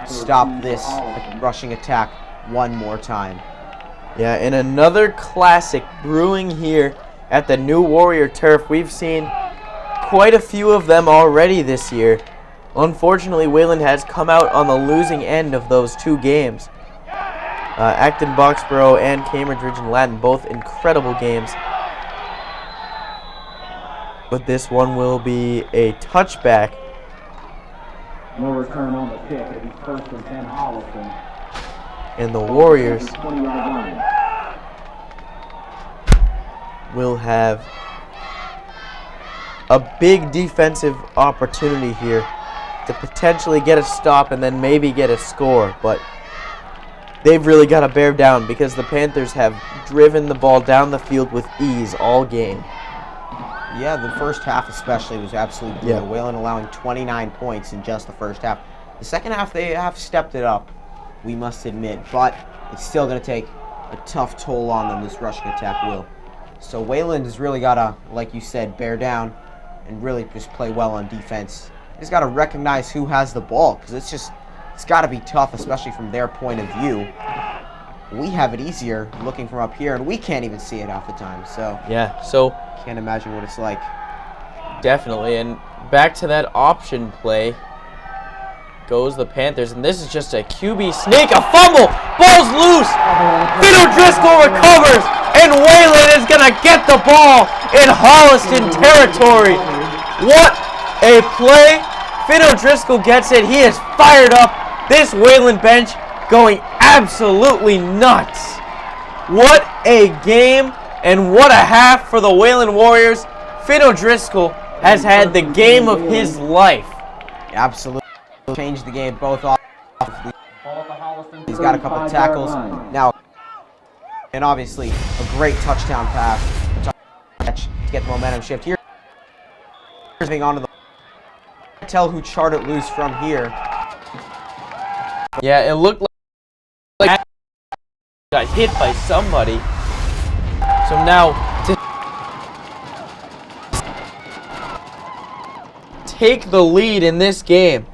stop this rushing attack one more time? Yeah, and another classic brewing here at the New Warrior Turf. We've seen quite a few of them already this year. Unfortunately, Wayland has come out on the losing end of those 2 games. Acton Boxborough and Cambridge Ridge and Latin, both incredible games. But this one will be a touchback. No return on the kick. It'll be 1st and 10 Holliston. And the Warriors 20-yard line. will have a big defensive opportunity here to potentially get a stop and then maybe get a score. But they've really got to bear down because the Panthers have driven the ball down the field with ease all game. Yeah, the first half especially was absolutely brutal. Yeah. Wayland allowing 29 points in just the first half. The second half, they have stepped it up, we must admit, but it's still going to take a tough toll on them, this rushing attack will. So Wayland has really got to, like you said, bear down and really just play well on defense. He's got to recognize who has the ball because it's got to be tough, especially from their point of view. We have it easier looking from up here, and we can't even see it half the time, so Yeah, so can't imagine what it's like. definitely. And back to that option play goes the Panthers. And this is just a QB sneak, a fumble, ball's loose. Finn O'Driscoll recovers, and Wayland is going to get the ball in Holliston territory. What a play. Finn O'Driscoll gets it. He is fired up. This Wayland bench going absolutely nuts. What a game and what a half for the Wayland Warriors. Finn O'Driscoll has had the game of his life. Absolutely changed the game both off. He's got a couple of tackles now, and obviously a great touchdown pass to get the momentum shift here. Moving on to the tell who charted loose from here. Yeah, it looked like got hit by somebody. So now to take the lead in this game.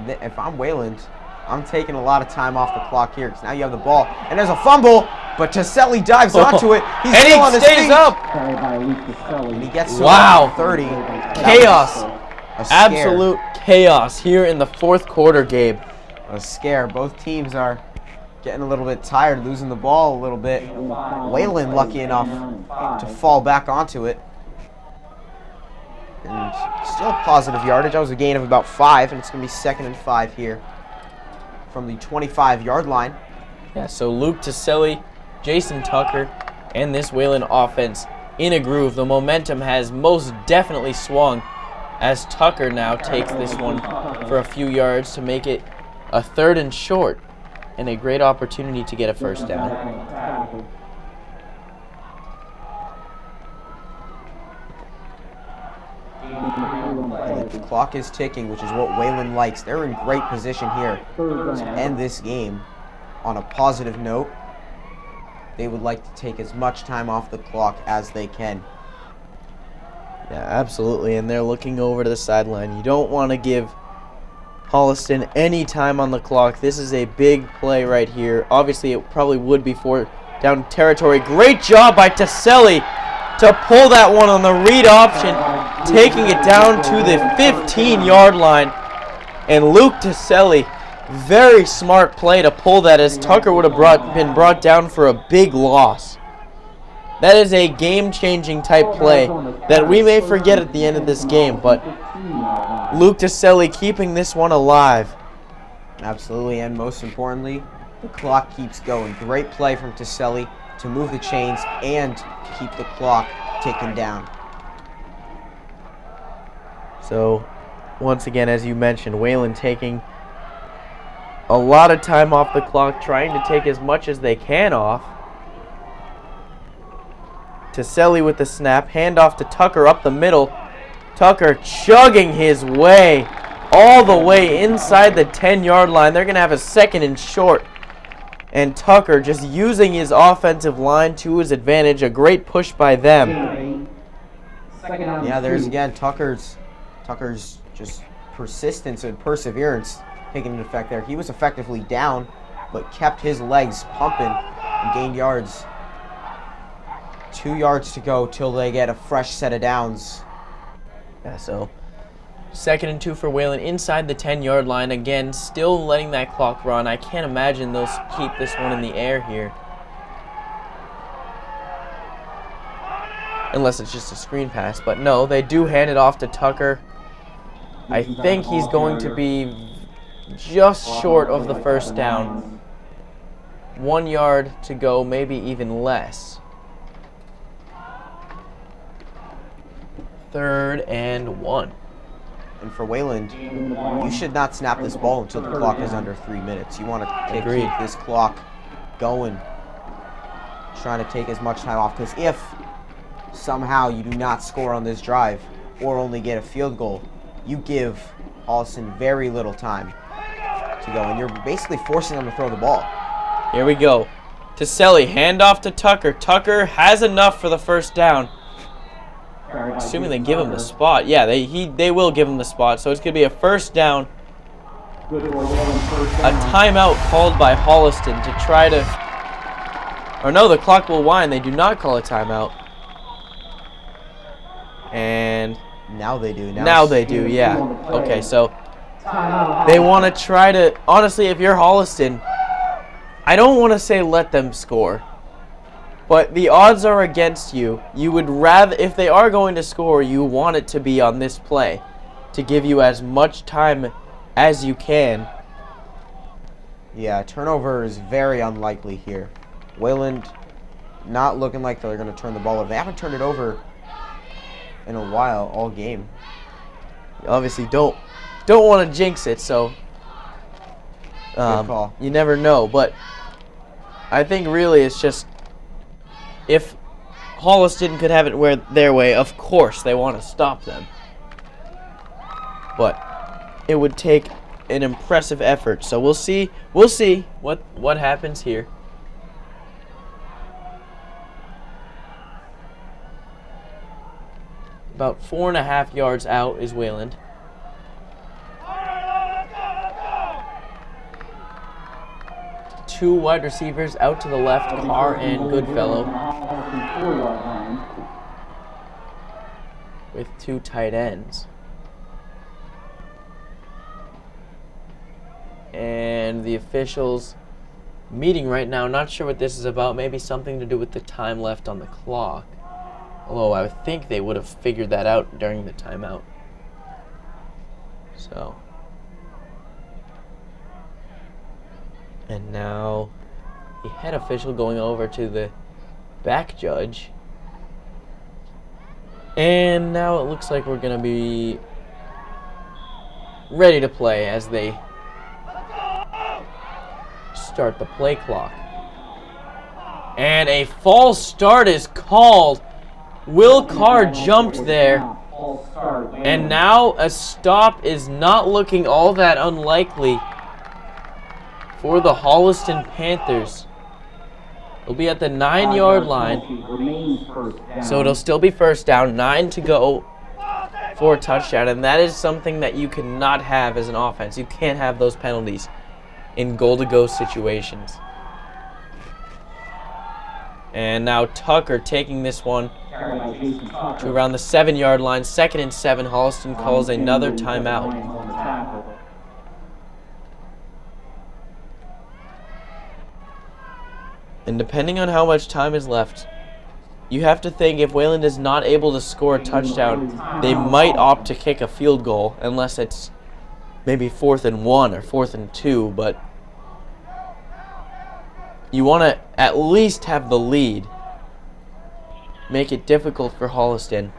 If I'm Wayland, I'm taking a lot of time off the clock here because now you have the ball and there's a fumble, but Taselli dives onto it. He's And still he on his stays feet. up. Carried by Luke Caselli. And he gets to Wow. 30. Chaos. A scare. Absolute chaos here in the fourth quarter, Gabe. A scare. Both teams are getting a little bit tired, losing the ball a little bit. Wayland lucky enough to fall back onto it. And still positive yardage. That was a gain of about 5, and it's going to be 2nd and 5 here from the 25-yard line. Yeah, so Luke Taselli, Jason Tucker, and this Wayland offense in a groove. The momentum has most definitely swung as Tucker now takes this one for a few yards to make it a 3rd and short and a great opportunity to get a first down. The clock is ticking, which is what Wayland likes. They're in great position here to end this game on a positive note. They would like to take as much time off the clock as they can. Yeah, absolutely, and they're looking over to the sideline. You don't want to give Holliston any time on the clock. This is a big play right here. Obviously, it probably would be for down territory. Great job by Taselli to pull that one on the read option, taking it down to the 15-yard line. And Luke Taselli, very smart play to pull that, as Tucker would have been brought down for a big loss. That is a game-changing type play that we may forget at the end of this game, but Luke Taselli keeping this one alive. Absolutely, and most importantly, the clock keeps going. Great play from Taselli to move the chains and keep the clock ticking down. So, once again, as you mentioned, Wayland taking a lot of time off the clock, trying to take as much as they can off. Taselli with the snap, handoff to Tucker up the middle. Tucker chugging his way all the way inside the 10-yard line. They're going to have a 2nd and short. And Tucker just using his offensive line to his advantage. A great push by them. Yeah, there's again Tucker's just persistence and perseverance taking an effect there. He was effectively down, but kept his legs pumping and gained yards. 2 yards to go till they get a fresh set of downs. Yeah, so 2nd and 2 for Wayland inside the 10-yard line. Again, still letting that clock run. I can't imagine they'll keep this one in the air here. Unless it's just a screen pass. But no, they do hand it off to Tucker. I think he's going to be just short of the first down. 1 yard to go, maybe even less. 3rd and 1. And for Wayland, you should not snap this ball until the clock is under 3 minutes. You want to keep this clock going, trying to take as much time off, because if somehow you do not score on this drive or only get a field goal, you give Holliston very little time to go, and you're basically forcing them to throw the ball. Here we go. Taselli, handoff to Tucker. Tucker has enough for the first down. Assuming they give him the spot. Yeah, they will give him the spot. So it's going to be a first down. A timeout called by Holliston to try to... Or no, the clock will wind. They do not call a timeout. And... Now they do. Now they do, yeah. Okay, so they want to try to... Honestly, if you're Holliston, I don't want to say let them score. But the odds are against you. You would rather, if they are going to score, you want it to be on this play to give you as much time as you can. Yeah, turnover is very unlikely here. Wayland not looking like they're going to turn the ball over. They haven't turned it over in a while, all game. You obviously don't want to jinx it, so Good call. You never know. But I think really it's just, if Holliston could have it their way, of course they want to stop them. But it would take an impressive effort. So we'll see what happens here. About 4.5 yards out is Wayland. Two wide receivers out to the left, Carr and Goodfellow, with 2 tight ends. And the officials meeting right now. Not sure what this is about. Maybe something to do with the time left on the clock. Although I would think they would have figured that out during the timeout. So. And now the head official going over to the back judge. And now it looks like we're going to be ready to play as they start the play clock. And a false start is called. Will Carr jumped there. And now a stop is not looking all that unlikely for the Holliston Panthers. It'll be at the 9-yard line. So it'll still be first down. 9 to go for a touchdown. And that is something that you cannot have as an offense. You can't have those penalties in goal-to-go situations. And now Tucker taking this one to around the 7-yard line. 2nd and 7. Holliston calls another timeout. And depending on how much time is left, you have to think if Wayland is not able to score a touchdown, they might opt to kick a field goal unless it's maybe 4th and 1 or 4th and 2, but you want to at least have the lead. Make it difficult for Holliston.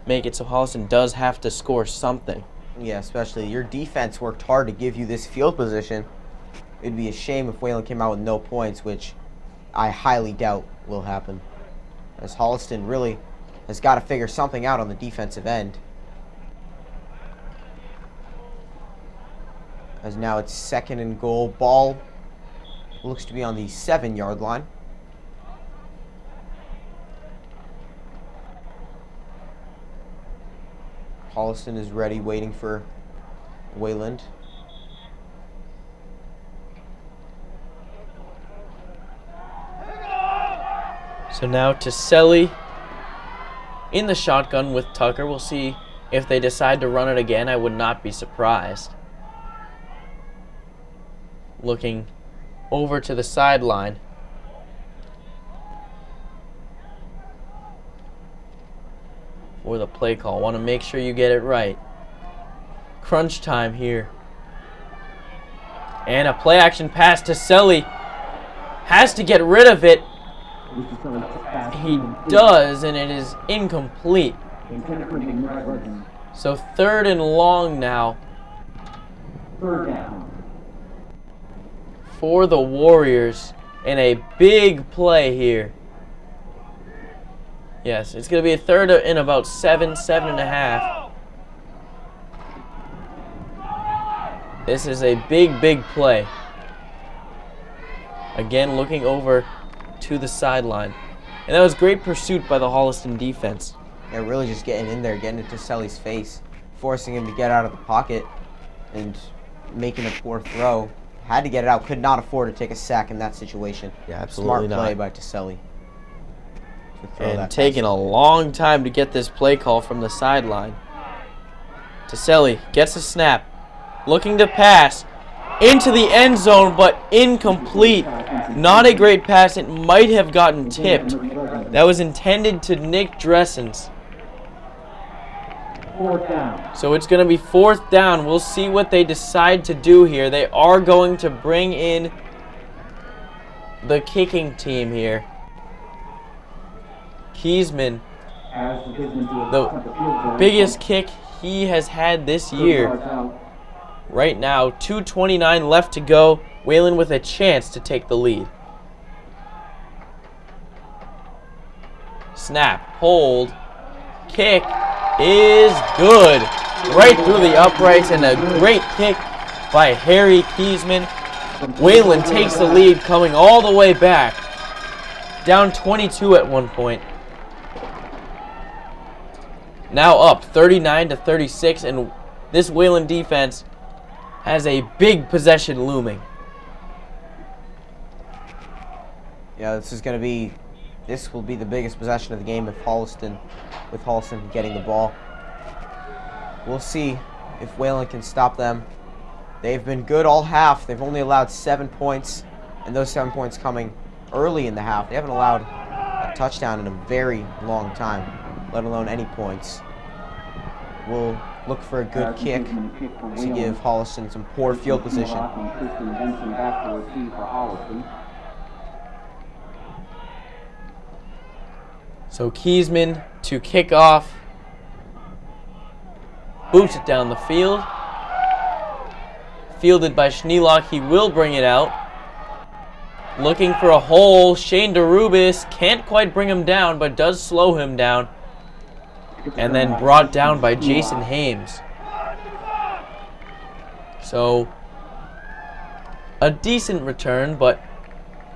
Make it so Holliston does have to score something. Yeah, especially your defense worked hard to give you this field position. It'd be a shame if Wayland came out with no points, which I highly doubt will happen, as Holliston really has got to figure something out on the defensive end. As now it's 2nd and goal. Ball looks to be on the 7-yard line. Holliston is ready, waiting for Wayland. So now to Selly in the shotgun with Tucker. We'll see if they decide to run it again. I would not be surprised. Looking over to the sideline. For the play call. Want to make sure you get it right. Crunch time here. And a play action pass to Selly. Has to get rid of it. He does, and it is incomplete. So 3rd and long now. 3rd down. For the Warriors, and a big play here. Yes, it's going to be a 3rd and about 7.5. This is a big play. Again, looking over to the sideline. And that was great pursuit by the Holliston defense. Yeah, really just getting in there, getting into Selly's face, forcing him to get out of the pocket and making a poor throw. Had to get it out, could not afford to take a sack in that situation. Yeah, absolutely Smart play not. by Taselli. And taking a long time to get this play call from the sideline. Taselli gets a snap, looking to pass into the end zone, but incomplete. Not a great pass. It might have gotten tipped. That was intended to Nick Dressens. 4th down. So it's going to be 4th down. We'll see what they decide to do here. They are going to bring in the kicking team here. Keysman, the biggest kick he has had this year. Right now, 2:29 left to go. Wayland with a chance to take the lead. Snap, hold, kick is good. Right through the uprights, and a great kick by Harry Keysman. Wayland takes the lead, coming all the way back. Down 22 at one point. Now up 39-36, and this Wayland defense has a big possession looming. Yeah, this will be the biggest possession of the game with Holliston getting the ball. We'll see if Wayland can stop them. They've been good all half. They've only allowed 7 points, and those 7 points coming early in the half. They haven't allowed a touchdown in a very long time, let alone any points. We'll look for a good kick to give Holliston some poor field position. So Keysman to kick off. Boots it down the field. Fielded by Schneelock. He will bring it out. Looking for a hole. Shane DeRubis can't quite bring him down, but does slow him down. And then brought down by Jason Hames. So, a decent return, but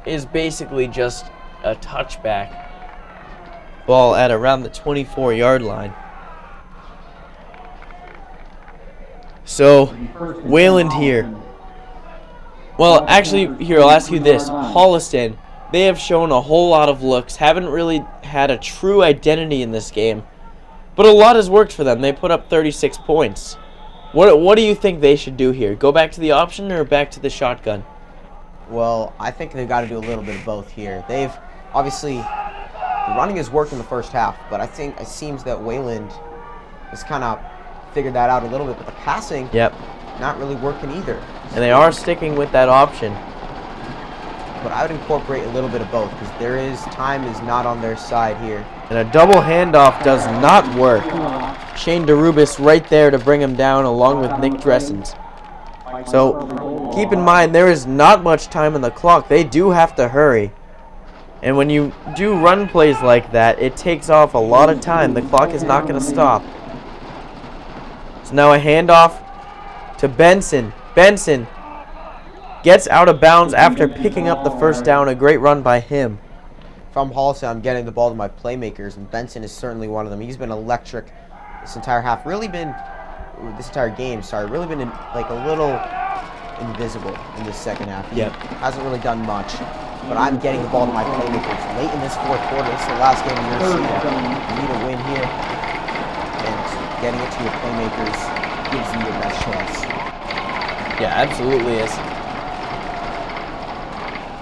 is basically just a touchback. Ball at around the 24-yard line. So, Wayland here. Well, actually, here, I'll ask you this. Holliston, they have shown a whole lot of looks, haven't really had a true identity in this game. But a lot has worked for them. They put up 36 points. What do you think they should do here? Go back to the option or back to the shotgun? Well, I think they've got to do a little bit of both here. They've obviously The running has worked in the first half, but I think it seems that Wayland has kind of figured that out a little bit. But the passing, Yep. not really working either. And they are sticking with that option. But I would incorporate a little bit of both because time is not on their side here. And a double handoff does not work. Shane DeRubis right there to bring him down along with Nick Dressens. So keep in mind there is not much time on the clock. They do have to hurry. And when you do run plays like that, it takes off a lot of time. The clock is not going to stop. So now a handoff to Benson. Benson gets out of bounds after picking up the first down. A great run by him. From Holliston, I'm getting the ball to my playmakers, and Benson is certainly one of them. He's been electric this entire half. Really been, this entire game, sorry, really been like a little invisible in this second half. He hasn't really done much. But I'm getting the ball to my playmakers late in this fourth quarter. This is the last game you're going to see that. You need a win here. And getting it to your playmakers gives you your best chance. Yeah, absolutely is.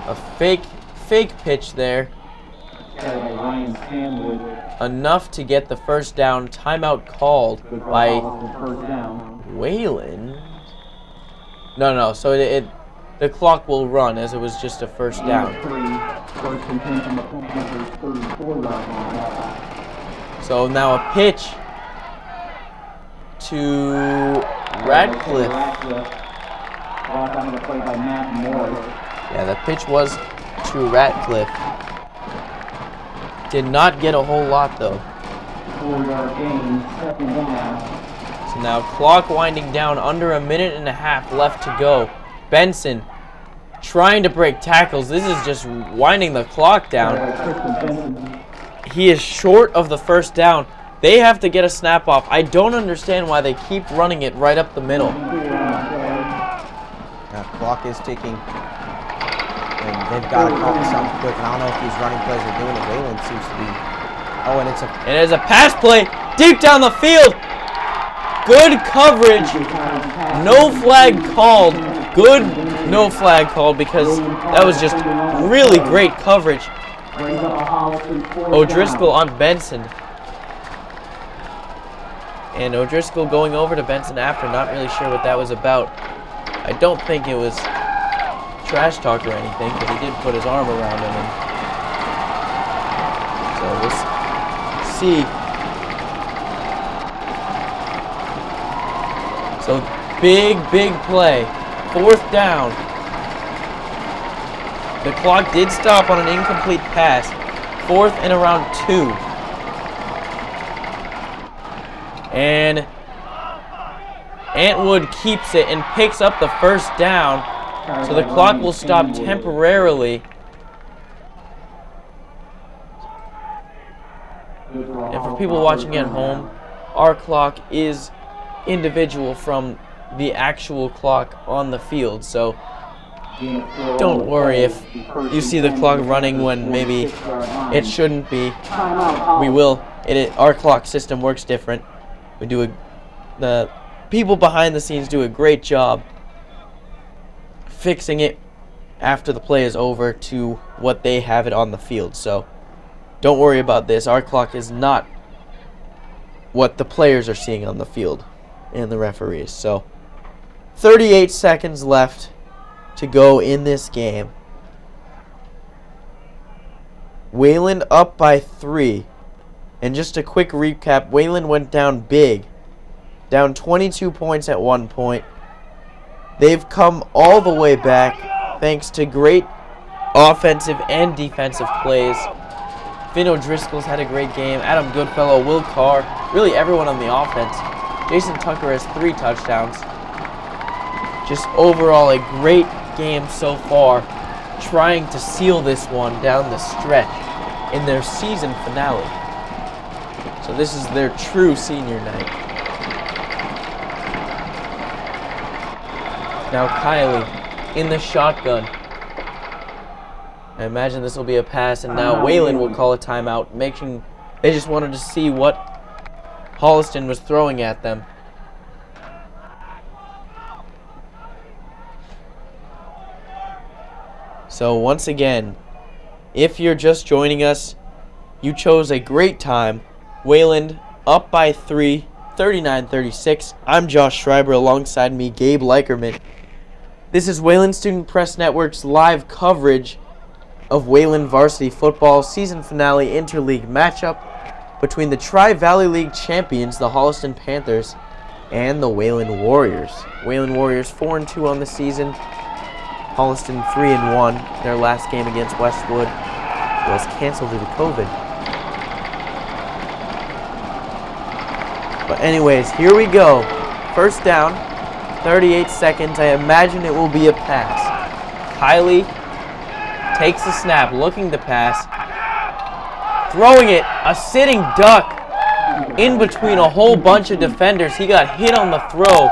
A fake pitch there. Enough to get the first down. Timeout called by Wayland. No. So the clock will run as it was just a first down. So now a pitch to Radcliffe. Yeah, the pitch was to Radcliffe. Did not get a whole lot though. So now clock winding down, under a minute and a half left to go. Benson trying to break tackles. This is just winding the clock down. He is short of the first down. They have to get a snap off. I don't understand why they keep running it right up the middle. That clock is ticking. And they've got to call something quick. And I don't know if these running plays are doing it. Wayland seems to be. Oh, and it is a pass play deep down the field. Good coverage. No flag called. Good no flag called because that was just really great coverage. O'Driscoll on Benson. And O'Driscoll going over to Benson after, not really sure what that was about. I don't think it was trash talk or anything, but he did put his arm around him. So we'll see. So big play. Fourth down. The clock did stop on an incomplete pass. Fourth and around 2. And Antwood keeps it and picks up the first down. So the clock will stop temporarily. And for people watching at home, our clock is individual from the actual clock on the field. So don't worry if you see the clock running when maybe it shouldn't be. We will. Our clock system works different. The people behind the scenes do a great job fixing it after the play is over to what they have it on the field. So don't worry about this. Our clock is not what the players are seeing on the field and the referees. So 38 seconds left to go in this game. Wayland up by 3. And just a quick recap, Wayland went down big. Down 22 points at one point. They've come all the way back thanks to great offensive and defensive plays. Finn O'Driscoll's had a great game. Adam Goodfellow, Will Carr, really everyone on the offense. Jason Tucker has 3 touchdowns. Just overall a great game so far, trying to seal this one down the stretch in their season finale. So this is their true senior night. Now Kylie in the shotgun. I imagine this will be a pass, and now Wayland will call a timeout, they just wanted to see what Holliston was throwing at them. So once again, if you're just joining us, You chose a great time. Wayland up by 3, 39-36. I'm Josh Schreiber, alongside me, Gabe Leikerman. This is Wayland Student Press Network's live coverage of Wayland Varsity football season finale interleague matchup between the Tri-Valley League champions, the Holliston Panthers, and the Wayland Warriors. Wayland Warriors 4-2 on the season. Holliston 3-1. Their last game against Westwood was canceled due to COVID. But anyways, here we go. First down, 38 seconds. I imagine it will be a pass. Kylie takes the snap, looking to pass. Throwing it, a sitting duck in between a whole bunch of defenders. He got hit on the throw.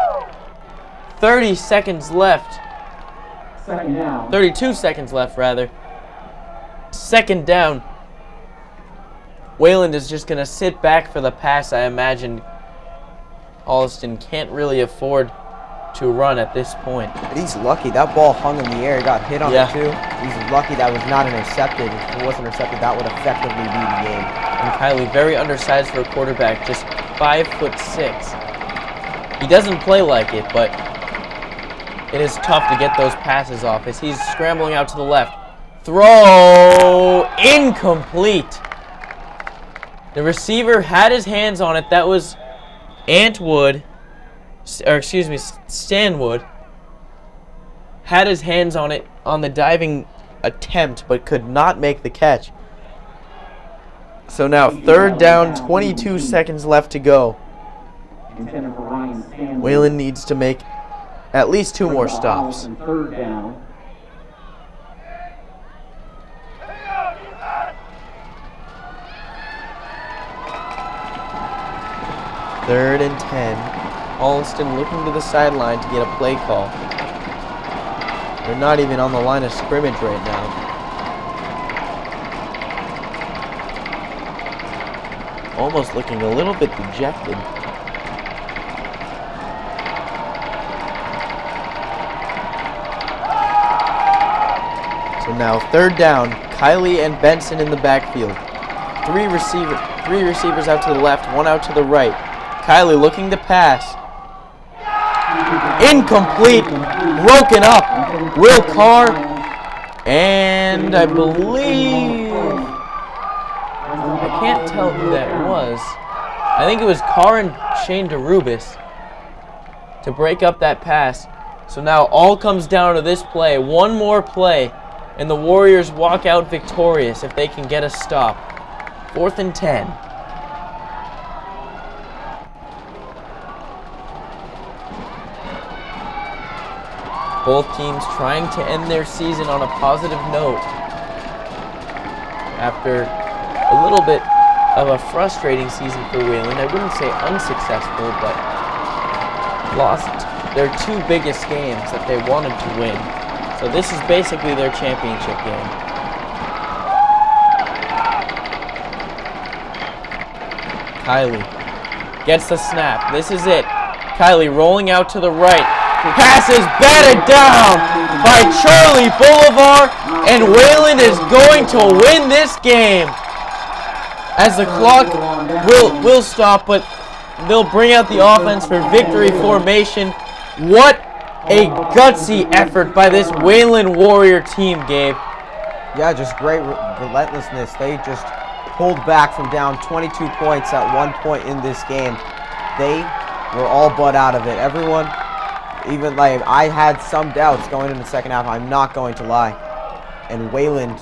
30 seconds left. 32 seconds left, rather. Second down. Wayland is just going to sit back for the pass, I imagine. Holliston can't really afford to run at this point. But he's lucky. That ball hung in the air. He got hit on it too. He's lucky that was not intercepted. If it wasn't intercepted, that would effectively be the game. And Kylie, very undersized for a quarterback, just 5'6". He doesn't play like it, but it is tough to get those passes off as he's scrambling out to the left. Throw incomplete. The receiver had his hands on it. That was Stanwood had his hands on it on the diving attempt, but could not make the catch. So now third down, 22 seconds left to go. Wayland needs to make at least 2 more stops. Third down. Third and 10. Holliston looking to the sideline to get a play call. They're not even on the line of scrimmage right now. Almost looking a little bit dejected. So now third down. Kylie and Benson in the backfield. Three receivers out to the left, 1 out to the right. Kylie looking to pass. Incomplete. Broken up. Will Carr. And I believe... I can't tell who that was. I think it was Carr and Shane DeRubis to break up that pass. So now all comes down to this play. One more play, and the Warriors walk out victorious if they can get a stop. 4th and 10. Both teams trying to end their season on a positive note after a little bit of a frustrating season for Wayland. I wouldn't say unsuccessful, but lost their 2 biggest games that they wanted to win. So this is basically their championship game. Kylie gets the snap. This is it. Kylie rolling out to the right. Pass is batted down by Charlie Bolivar, and Wayland is going to win this game. As the clock will stop, but they'll bring out the offense for victory formation. What a gutsy effort by this Wayland Warrior team, Gabe. Yeah, just great relentlessness. They just pulled back from down 22 points at one point in this game. They were all but out of it. Everyone, even like I had some doubts going into the second half, I'm not going to lie. And Wayland,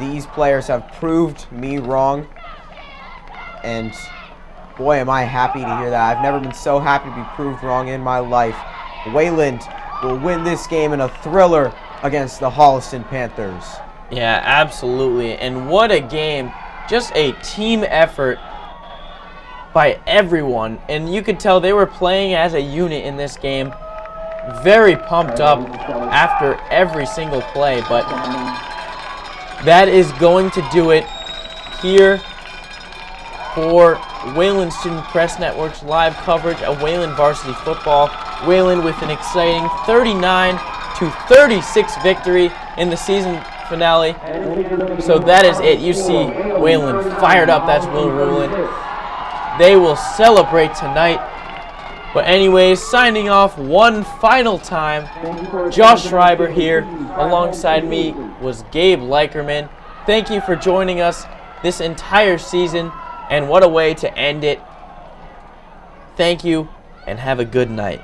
these players have proved me wrong. And boy, am I happy to hear that. I've never been so happy to be proved wrong in my life. Wayland will win this game in a thriller against the Holliston Panthers. Yeah, absolutely. And what a game. Just a team effort by everyone. And you could tell they were playing as a unit in this game. Very pumped up after every single play. But that is going to do it here for Wayland Student Press Network's live coverage of Wayland Varsity football. Wayland with an exciting 39-36 victory in the season finale. So that is it. You see Wayland fired up. That's Will Ruland. They will celebrate tonight. But anyways, signing off one final time, Josh Schreiber here. Alongside me was Gabe Leikerman. Thank you for joining us this entire season, and what a way to end it. Thank you, and have a good night.